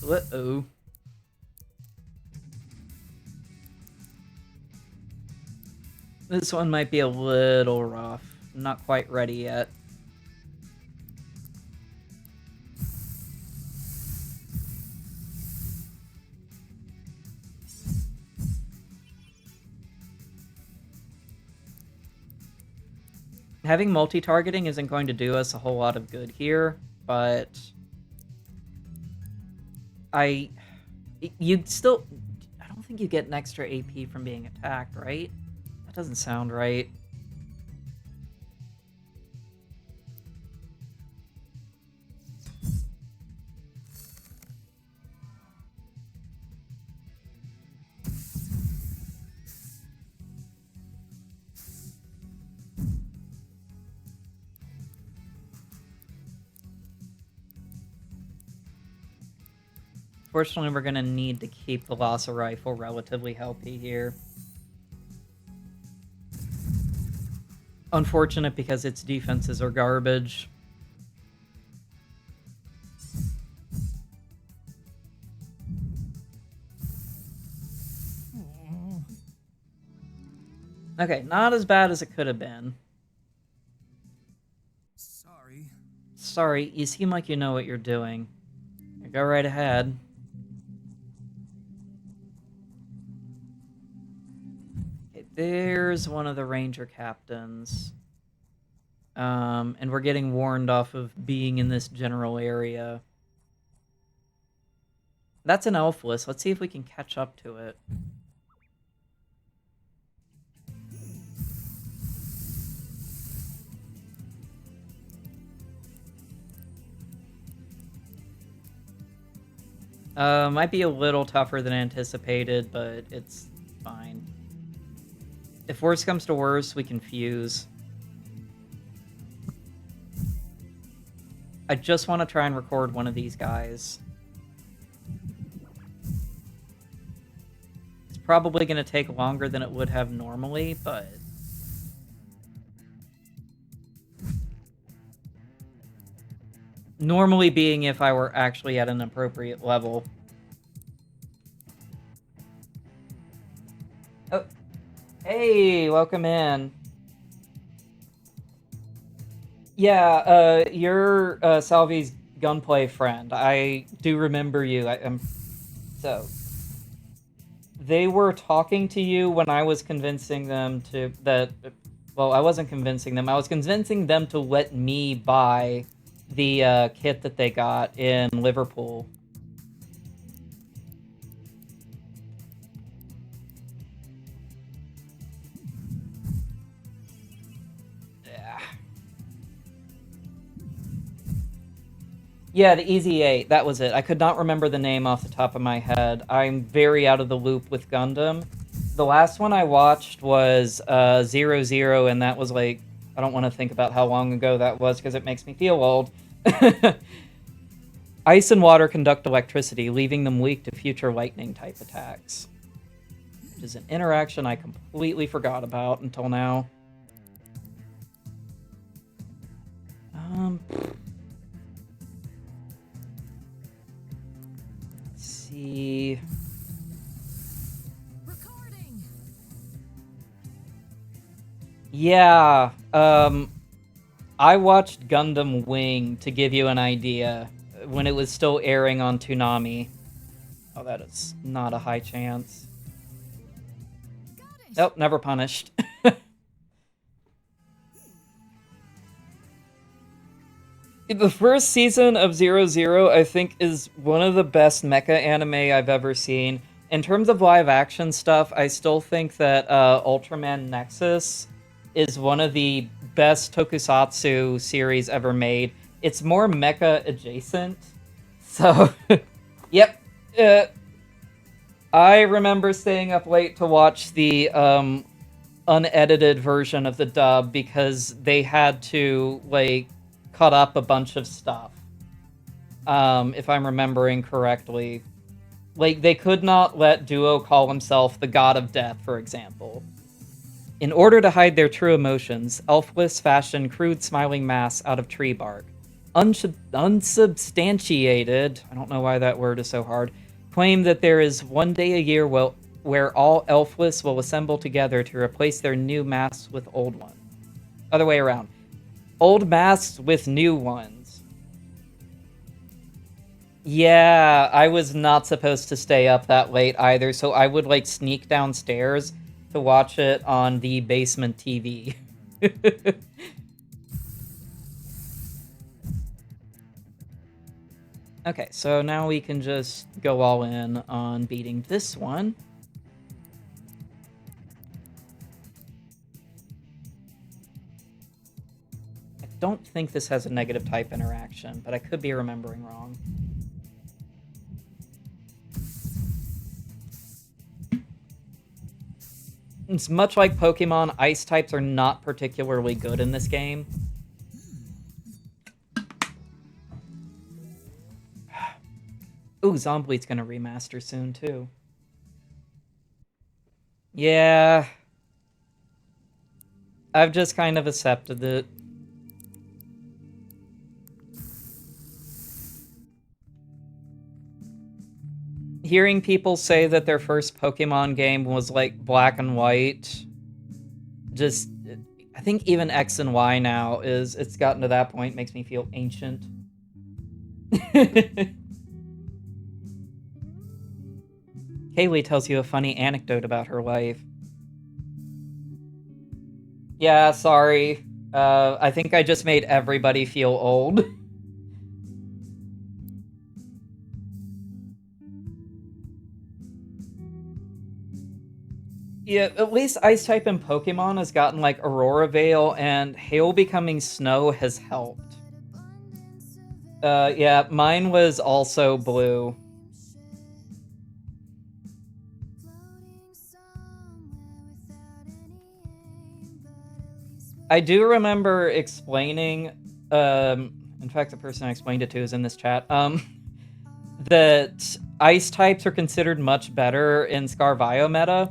Uh-oh. This one might be a little rough. I'm not quite ready yet. Having multi-targeting isn't going to do us a whole lot of good here, but you'd still... I don't think you get an extra AP from being attacked, right? That doesn't sound right. Fortunately, we're gonna need to keep the Lhasa Rifle relatively healthy here. Unfortunate because its defenses are garbage. Okay, not as bad as it could have been. Sorry, you seem like you know what you're doing. Go right ahead. Okay, there's one of the ranger captains. And we're getting warned off of being in this general area. That's an Elfless. Let's see if we can catch up to it. Might be a little tougher than anticipated, but it's fine. If worse comes to worse, we can fuse. I just want to try and record one of these guys. It's probably going to take longer than it would have normally, but... Normally being if I were actually at an appropriate level. Oh, hey, welcome in. Yeah, you're Salvi's gunplay friend. I do remember you. So they were talking to you when I was convincing them to that. Well, I wasn't convincing them. I was convincing them to let me buy the kit that they got in Liverpool. Yeah. Yeah, the Easy 8, that was it. I could not remember the name off the top of my head. I'm very out of the loop with Gundam. The last one I watched was 00, and that was like, I don't want to think about how long ago that was because it makes me feel old. Ice and water conduct electricity, leaving them weak to future lightning-type attacks. Which is an interaction I completely forgot about until now. Let's see. Recording. Yeah, I watched Gundam Wing to give you an idea when it was still airing on Toonami. Oh, that is not a high chance. Nope, never punished. The first season of 00, I think, is one of the best mecha anime I've ever seen. In terms of live action stuff, I still think that Ultraman Nexus is one of the best tokusatsu series ever made. It's more mecha adjacent. So, yep. I remember staying up late to watch the unedited version of the dub because they had to, like, cut up a bunch of stuff. If I'm remembering correctly. Like, they could not let Duo call himself the God of Death, for example. In order to hide their true emotions, Elfless fashioned crude smiling masks out of tree bark. Unsubstantiated, I don't know why that word is so hard, claim that there is one day a year where all Elfless will assemble together to replace their new masks with old ones. Other way around. Old masks with new ones. Yeah, I was not supposed to stay up that late either, so I would, like, sneak downstairs to watch it on the basement TV. Okay, so now we can just go all in on beating this one. I don't think this has a negative type interaction, but I could be remembering wrong. It's much like Pokemon, ice types are not particularly good in this game. Ooh, Zombleed's gonna remaster soon, too. Yeah. I've just kind of accepted it. Hearing people say that their first Pokemon game was, like, black and white, just... I think even X and Y now it's gotten to that point, makes me feel ancient. Kaylee tells you a funny anecdote about her life. Yeah, sorry. I think I just made everybody feel old. Yeah, at least Ice type in Pokemon has gotten, like, Aurora Veil, and Hail becoming Snow has helped. Yeah, mine was also blue. I do remember explaining, in fact, the person I explained it to is in this chat, that Ice types are considered much better in Scarvio meta,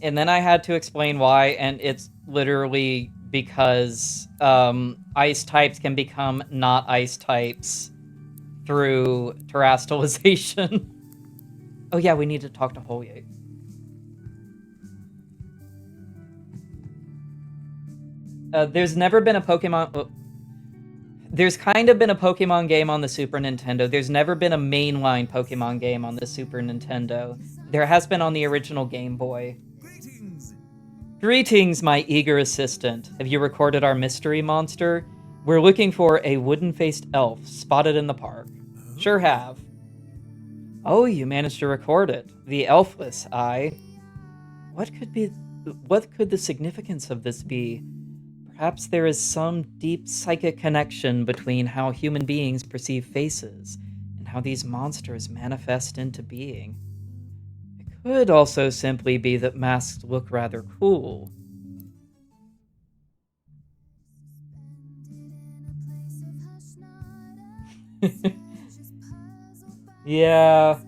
and then I had to explain why, and it's literally because Ice types can become not Ice types through terastallization. Oh yeah, we need to talk to Holye. There's never been a Pokemon... There's kind of been a Pokemon game on the Super Nintendo. There's never been a mainline Pokemon game on the Super Nintendo. There has been on the original Game Boy. Greetings. Greetings, my eager assistant. Have you recorded our mystery monster? We're looking for a wooden-faced elf spotted in the park. Sure have. Oh, you managed to record it. The elfless eye. What could the significance of this be? Perhaps there is some deep psychic connection between how human beings perceive faces and how these monsters manifest into being. It could also simply be that masks look rather cool. Yeah,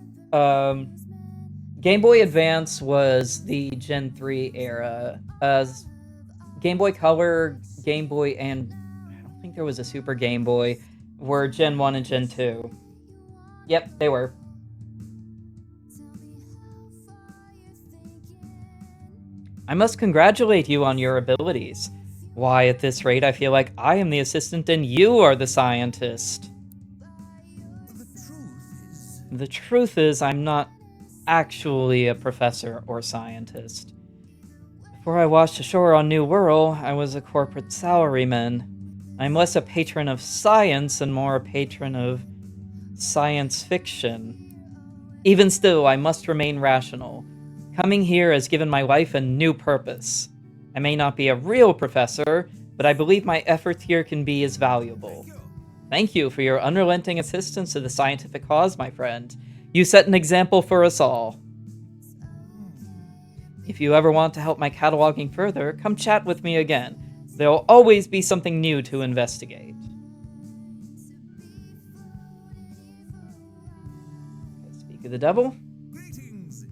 Game Boy Advance was the Gen 3 era. Game Boy Color, Game Boy, and I don't think there was a Super Game Boy, were Gen 1 and Gen 2. Yep, they were. I must congratulate you on your abilities. Why, at this rate, I feel like I am the assistant and you are the scientist. The truth is, I'm not actually a professor or scientist. Before I washed ashore on New World, I was a corporate salaryman. I'm less a patron of science and more a patron of science fiction. Even still, I must remain rational. Coming here has given my life a new purpose. I may not be a real professor, but I believe my efforts here can be as valuable. Thank you for your unrelenting assistance to the scientific cause, my friend. You set an example for us all. If you ever want to help my cataloging further, come chat with me again. There'll always be something new to investigate. Speak of the devil. Greetings.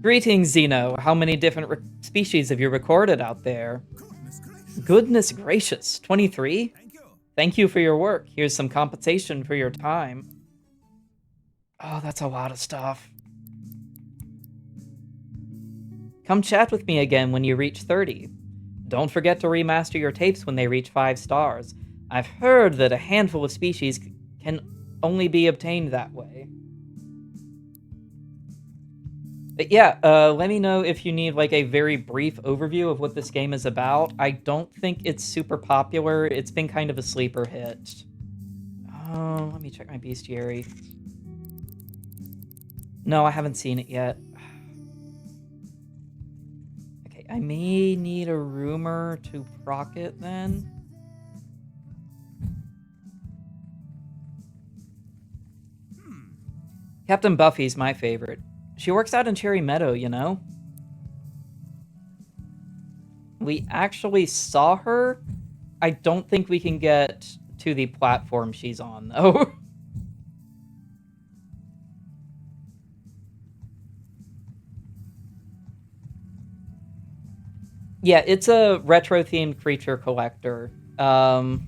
Greetings, Zeno. How many different species have you recorded out there? Goodness gracious. Goodness gracious, 23? Thank you. Thank you for your work. Here's some compensation for your time. Oh, that's a lot of stuff. Come chat with me again when you reach 30. Don't forget to remaster your tapes when they reach 5 stars. I've heard that a handful of species can only be obtained that way. But yeah, let me know if you need like a very brief overview of what this game is about. I don't think it's super popular. It's been kind of a sleeper hit. Let me check my bestiary. No, I haven't seen it yet. Okay, I may need a rumor to proc it then. Captain Buffy's my favorite. She works out in Cherry Meadow, you know? We actually saw her. I don't think we can get to the platform she's on, though. Yeah, it's a retro-themed creature collector. I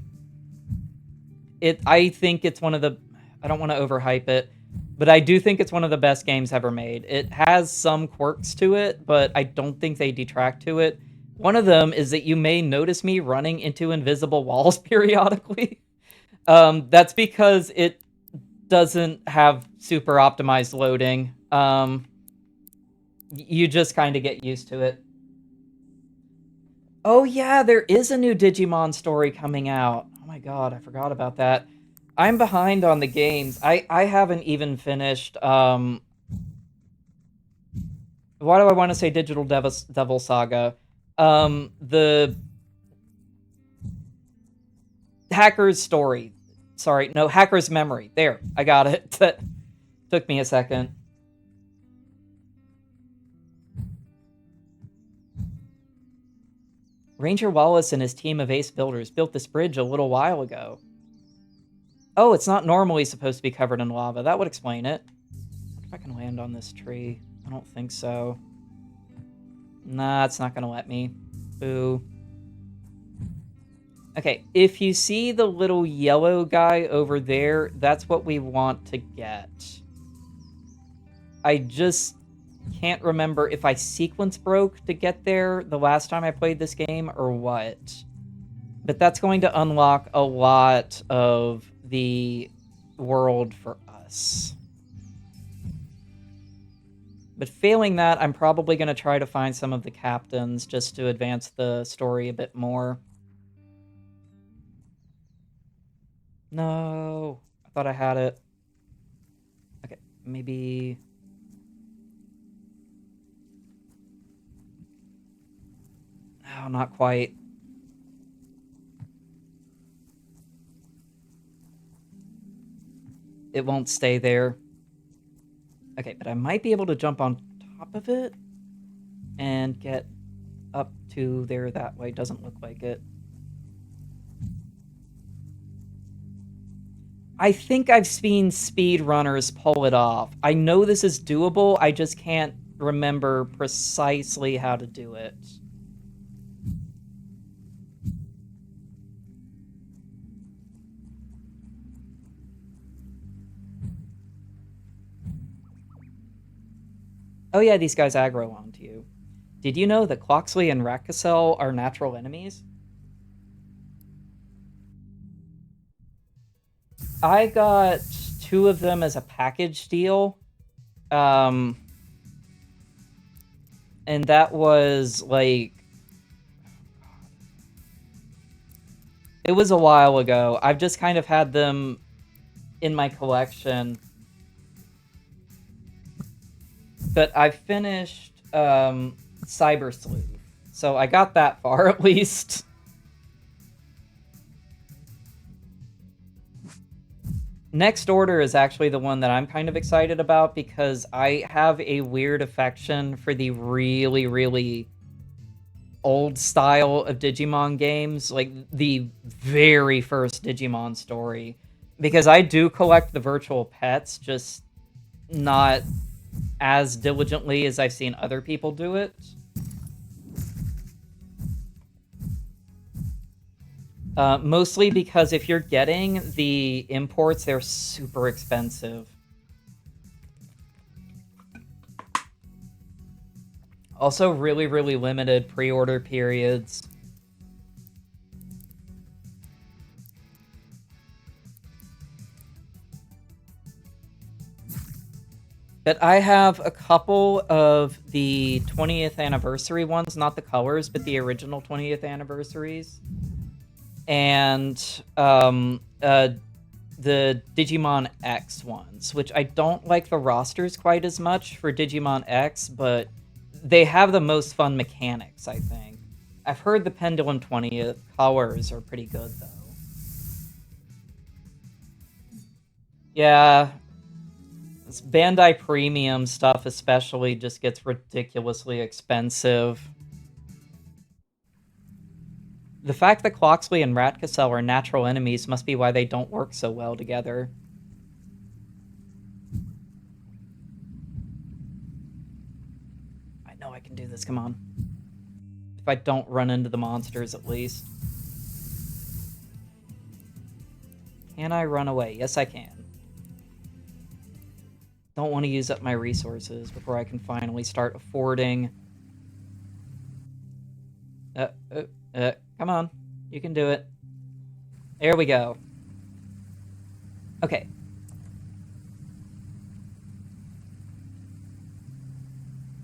think it's one of the... I don't want to overhype it, but I do think it's one of the best games ever made. It has some quirks to it, but I don't think they detract to it. One of them is that you may notice me running into invisible walls periodically. That's because it doesn't have super optimized loading. You just kind of get used to it. Oh yeah, there is a new Digimon story coming out. Oh my god, I forgot about that. I'm behind on the games. I haven't even finished, why do I want to say Digital Devil Saga? The Hacker's Story. Sorry, no, Hacker's Memory. There, I got it. That took me a second. Ranger Wallace and his team of ace builders built this bridge a little while ago. Oh, it's not normally supposed to be covered in lava. That would explain it. I wonder if I can land on this tree. I don't think so. Nah, it's not gonna let me. Boo. Okay, if you see the little yellow guy over there, that's what we want to get. I just can't remember if I sequence broke to get there the last time I played this game or what. But that's going to unlock a lot of the world for us. But failing that, I'm probably going to try to find some of the captains just to advance the story a bit more. No, I thought I had it. Okay, maybe... Oh, not quite. It won't stay there. Okay, but I might be able to jump on top of it and get up to there that way. Doesn't look like it. I think I've seen speedrunners pull it off. I know this is doable, I just can't remember precisely how to do it. Oh yeah, these guys aggro onto you. Did you know that Cloxley and Rakkassel are natural enemies? I got 2 of them as a package deal. And that was like... It was a while ago. I've just kind of had them in my collection. But I finished Cyber Sleuth. So I got that far at least. Next Order is actually the one that I'm kind of excited about because I have a weird affection for the really, really old style of Digimon games, like the very first Digimon story. Because I do collect the virtual pets, just not as diligently as I've seen other people do it. Mostly because if you're getting the imports, they're super expensive. Also, really, really limited pre-order periods. But I have a couple of the 20th anniversary ones, not the colors, but the original 20th anniversaries. And the Digimon X ones, which I don't like the rosters quite as much for Digimon X, but they have the most fun mechanics, I think. I've heard the Pendulum 20th colors are pretty good, though. Yeah, this Bandai Premium stuff especially just gets ridiculously expensive. The fact that Cloxley and Ratcassel are natural enemies must be why they don't work so well together. I know I can do this, come on. If I don't run into the monsters, at least. Can I run away? Yes, I can. Don't want to use up my resources before I can finally start affording... come on. You can do it. There we go. Okay.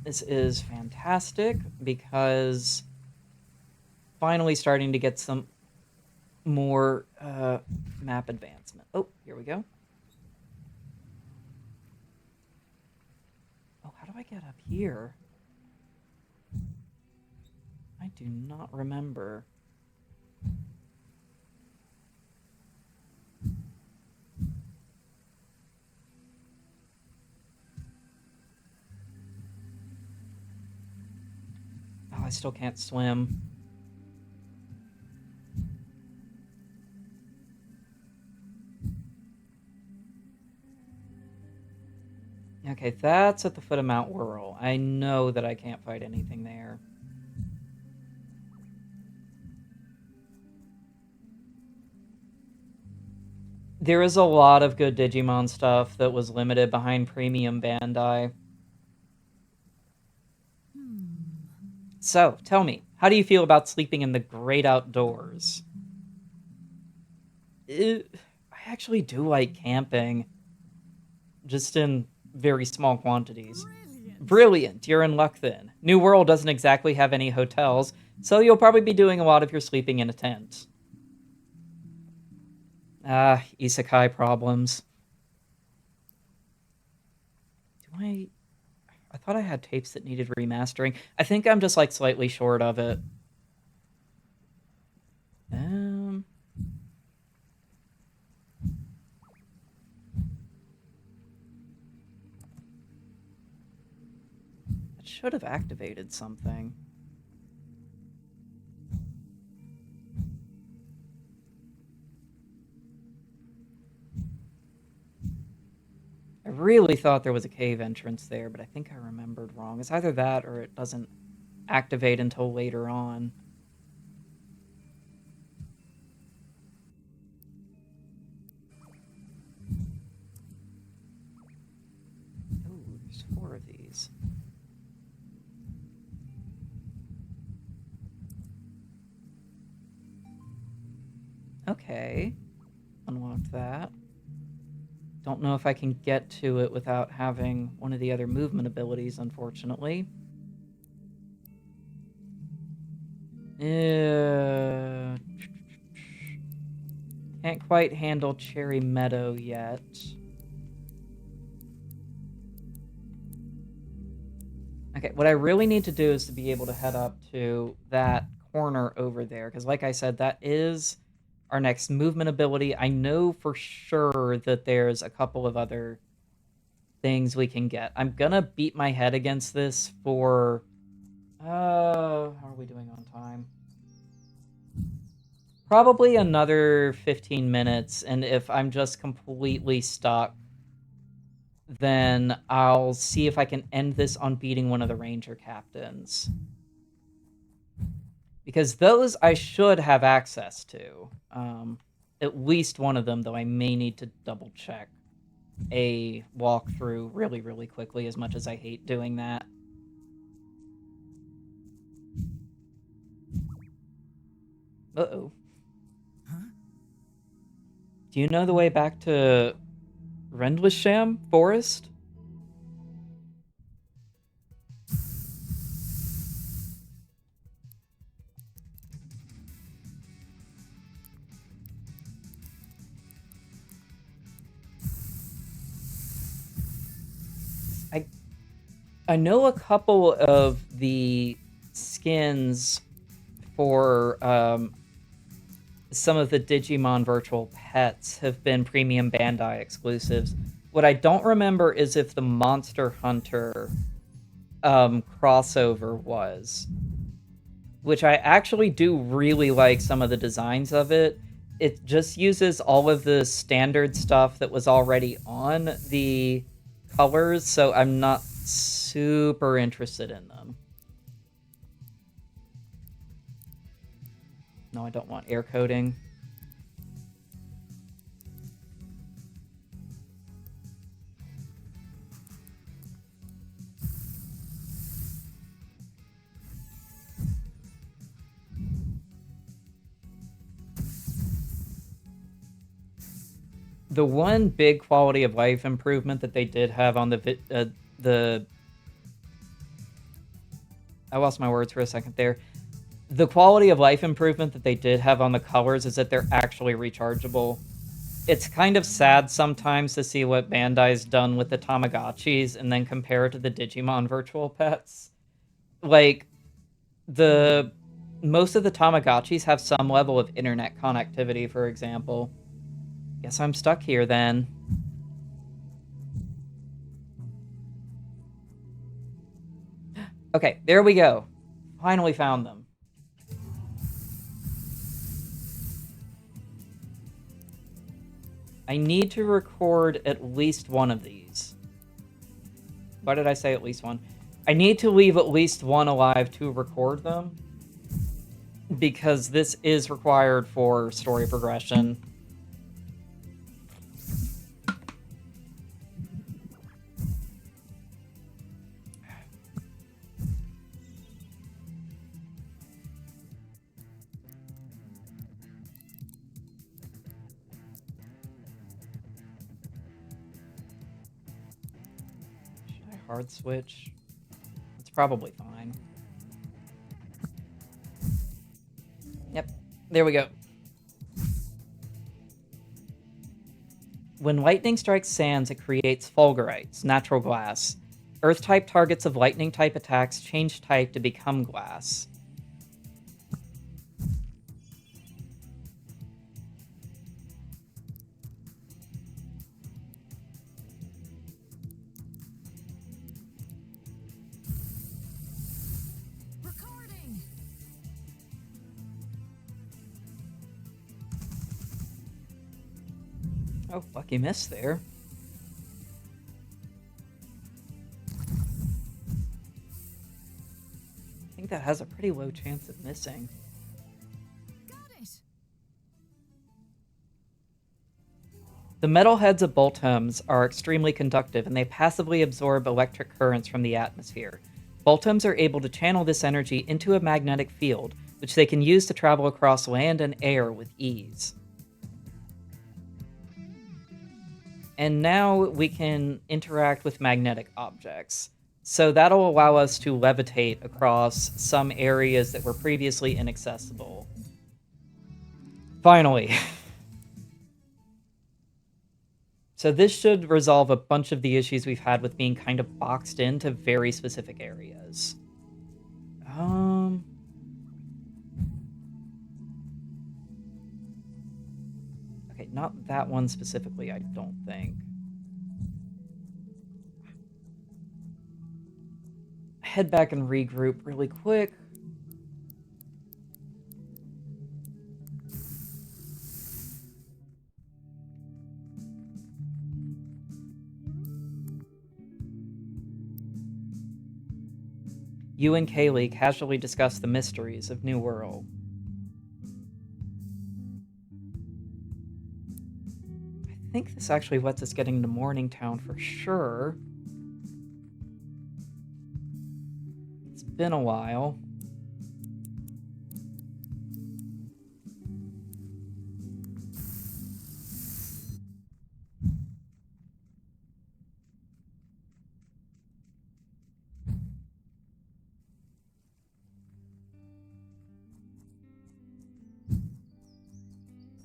This is fantastic because finally starting to get some more map advancement. Oh, here we go. Oh, how do I get up here? I do not remember. Oh, I still can't swim. Okay, that's at the foot of Mount Whirl. I know that I can't fight anything there. There is a lot of good Digimon stuff that was limited behind Premium Bandai. So, tell me, how do you feel about sleeping in the great outdoors? I actually do like camping, just in very small quantities. Brilliant, you're in luck then. New World doesn't exactly have any hotels, so you'll probably be doing a lot of your sleeping in a tent. Ah, isekai problems. Do I thought I had tapes that needed remastering. I think I'm just like slightly short of it. Um, it should have activated something. I really thought there was a cave entrance there, but I think I remembered wrong. It's either that or it doesn't activate until later on. Oh, there's 4 of these. Okay. Unlocked that. Don't know if I can get to it without having one of the other movement abilities, unfortunately. Can't quite handle Cherry Meadow yet. Okay, what I really need to do is to be able to head up to that corner over there, because like I said, that is our next movement ability. I know for sure that there's a couple of other things we can get. I'm gonna beat my head against this for... how are we doing on time? Probably another 15 minutes, and if I'm just completely stuck, then I'll see if I can end this on beating one of the ranger captains. Because those I should have access to. At least one of them, though I may need to double check a walkthrough really, really quickly, as much as I hate doing that. Uh-oh. Huh? Do you know the way back to Rendlesham Forest? I I know a couple of the skins for some of the Digimon virtual pets have been premium Bandai exclusives. What I don't remember is if the Monster Hunter crossover was, which I actually do really like some of the designs of it. It just uses all of the standard stuff that was already on the colors, so I'm not super interested in them. No, I don't want air coding. The one big quality of life improvement that they did have on the I lost my words for a second there. The quality of life improvement that they did have on the colors is that they're actually rechargeable. It's kind of sad sometimes to see what Bandai's done with the Tamagotchis and then compare it to the Digimon virtual pets. Like, the most of the Tamagotchis have some level of internet connectivity, for example. Guess I'm stuck here then. Okay, there we go. Finally found them. I need to record at least one of these. Why did I say at least one? I need to leave at least one alive to record them, because this is required for story progression. hard switch. It's probably fine. Yep, there we go. When lightning strikes sands, it creates fulgurites, natural glass. Earth-type targets of lightning-type attacks change type to become glass. Recording. Oh, lucky miss there. I think that has a pretty low chance of missing. Got it. The metal heads of boltums are extremely conductive, and they passively absorb electric currents from the atmosphere. Boltums are able to channel this energy into a magnetic field, which they can use to travel across land and air with ease. And now we can interact with magnetic objects. So that'll allow us to levitate across some areas that were previously inaccessible. Finally. So this should resolve a bunch of the issues we've had with being kind of boxed into very specific areas. Okay, not that one specifically, I don't think. Head back and regroup really quick. You and Kaylee casually discuss the mysteries of New World. I think this actually lets us get into Morningtown for sure. It's been a while.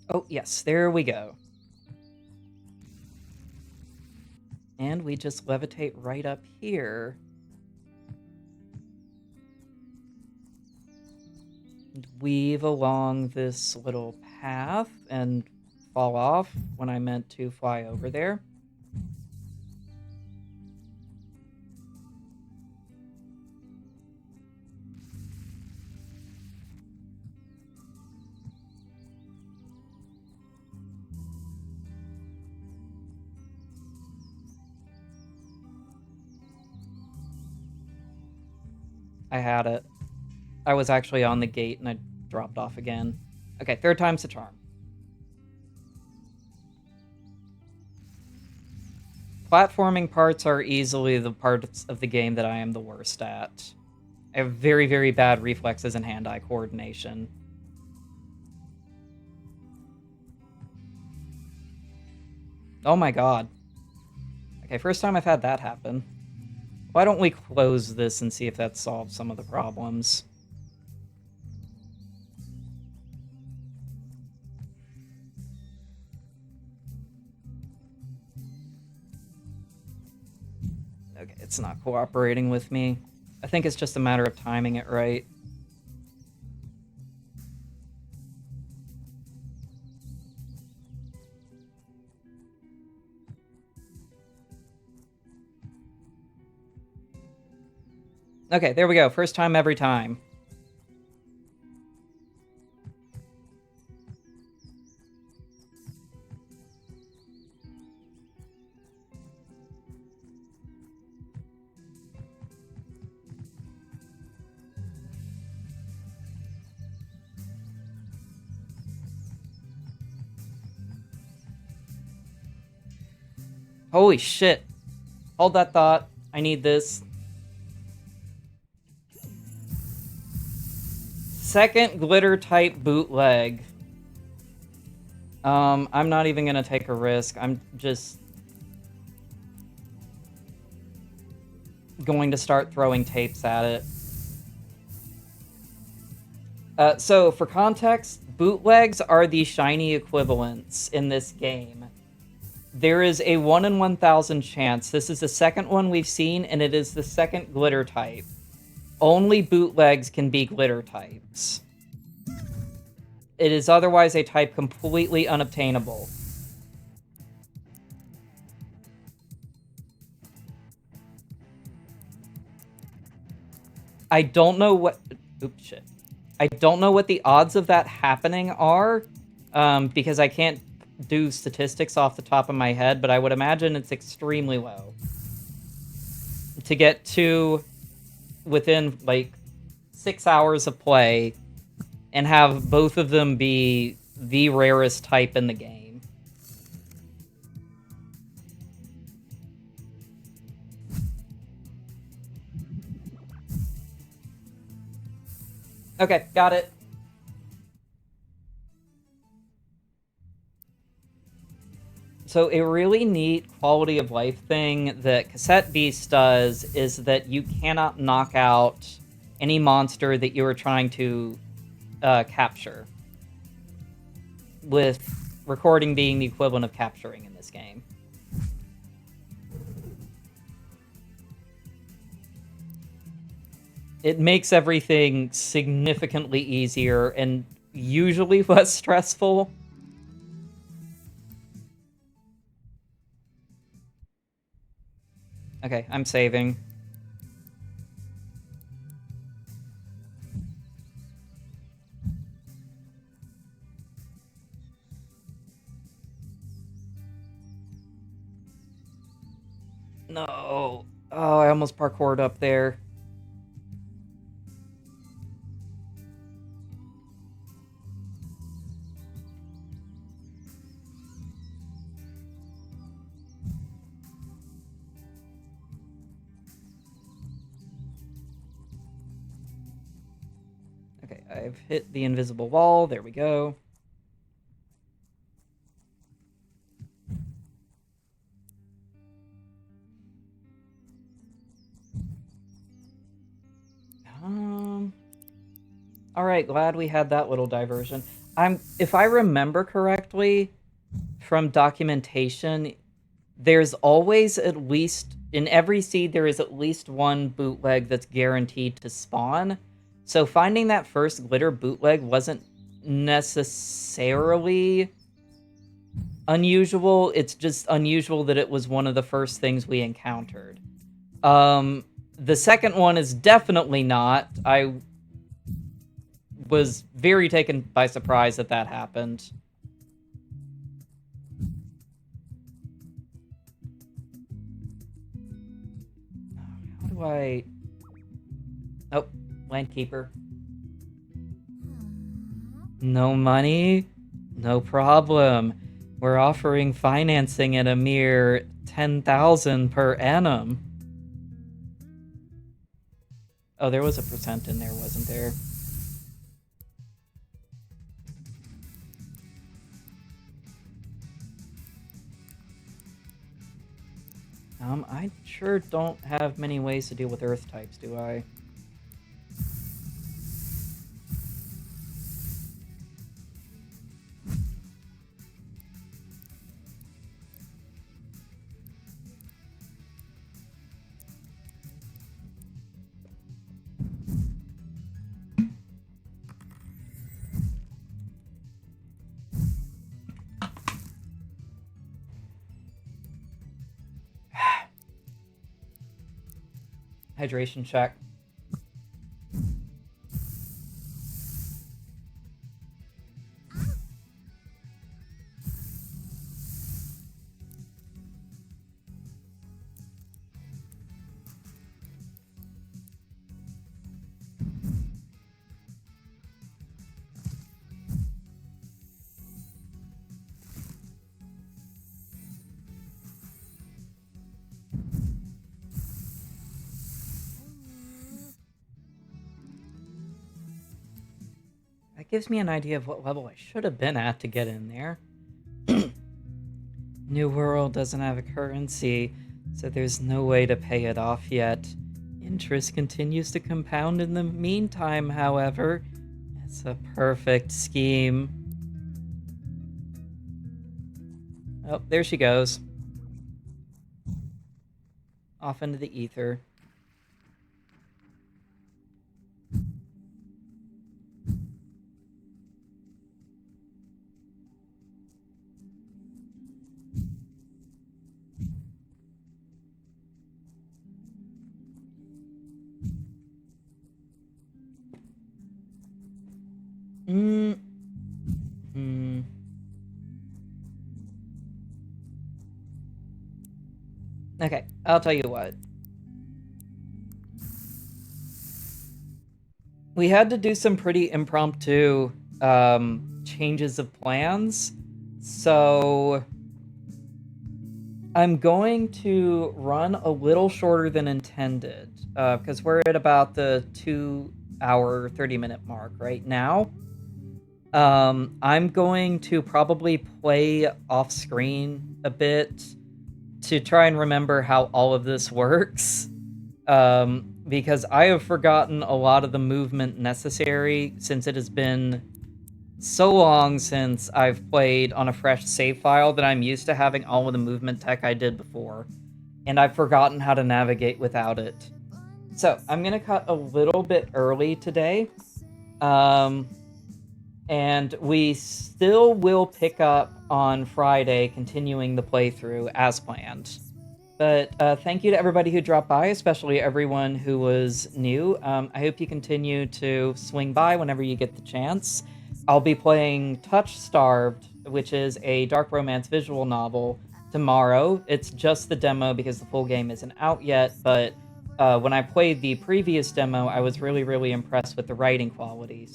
Oh, yes, there we go. And we just levitate right up here. And weave along this little path and fall off when I meant to fly over there. I had it. I was actually on the gate and I dropped off again. Okay, third time's the charm. Platforming parts are easily the parts of the game that I am the worst at. I have very, very bad reflexes and hand-eye coordination. Oh my god. Okay, first time I've had that happen. Why don't we close this and see if that solves some of the problems? Okay, it's not cooperating with me. I think it's just a matter of timing it right. Okay, there we go. First time every time. Holy shit. Hold that thought. I need this. Second glitter type bootleg. I'm not even gonna take a risk. I'm just... going to start throwing tapes at it. So, for context, bootlegs are the shiny equivalents in this game. There is a 1 in 1,000 chance. This is the second one we've seen, and it is the second glitter type. Only bootlegs can be glitter types. It is otherwise a type completely unobtainable. I don't know what... Oops, shit. I don't know what the odds of that happening are, because I can't do statistics off the top of my head, but I would imagine it's extremely low. To get to within, like, 6 hours of play and have both of them be the rarest type in the game. Okay, got it. So a really neat quality of life thing that Cassette Beasts does is that you cannot knock out any monster that you are trying to capture, with recording being the equivalent of capturing in this game. It makes everything significantly easier and usually less stressful. Okay, I'm saving. No. Oh, I almost parkoured up there. Okay, I've hit the invisible wall. There we go. All right, glad we had that little diversion. If I remember correctly from documentation, there's always at least, in every seed, there is at least one bootleg that's guaranteed to spawn. So finding that first glitter bootleg wasn't necessarily unusual. It's just unusual that it was one of the first things we encountered. The second one is definitely not. I was very taken by surprise that that happened. How do I... Oh, Landkeeper. No money? No problem. We're offering financing at a mere 10,000 per annum. Oh, there was a percent in there, wasn't there? I sure don't have many ways to deal with Earth types, do I? Hydration check. That gives me an idea of what level I should have been at to get in there. New World doesn't have a currency, so there's no way to pay it off yet. Interest continues to compound in the meantime, however. It's a perfect scheme. Oh, there she goes. Off into the ether. Okay, I'll tell you what. We had to do some pretty impromptu changes of plans, so I'm going to run a little shorter than intended, because we're at about the 2-hour, 30-minute mark right now. I'm going to probably play off screen a bit to try and remember how all of this works. Because I have forgotten a lot of the movement necessary since it has been so long since I've played on a fresh save file that I'm used to having all of the movement tech I did before, and I've forgotten how to navigate without it. So I'm gonna cut a little bit early today, and we still will pick up on Friday, continuing the playthrough as planned. But thank you to everybody who dropped by, especially everyone who was new. I hope you continue to swing by whenever you get the chance. I'll be playing Touch Starved, which is a dark romance visual novel, tomorrow. It's just the demo because the full game isn't out yet, but when I played the previous demo, I was really, really impressed with the writing quality,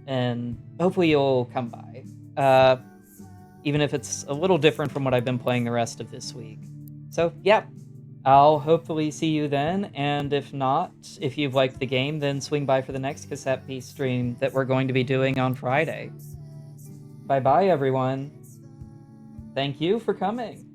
and hopefully you'll come by. Even if it's a little different from what I've been playing the rest of this week. So, yeah, I'll hopefully see you then, and if not, if you've liked the game, then swing by for the next Cassette Beasts stream that we're going to be doing on Friday. Bye-bye, everyone. Thank you for coming.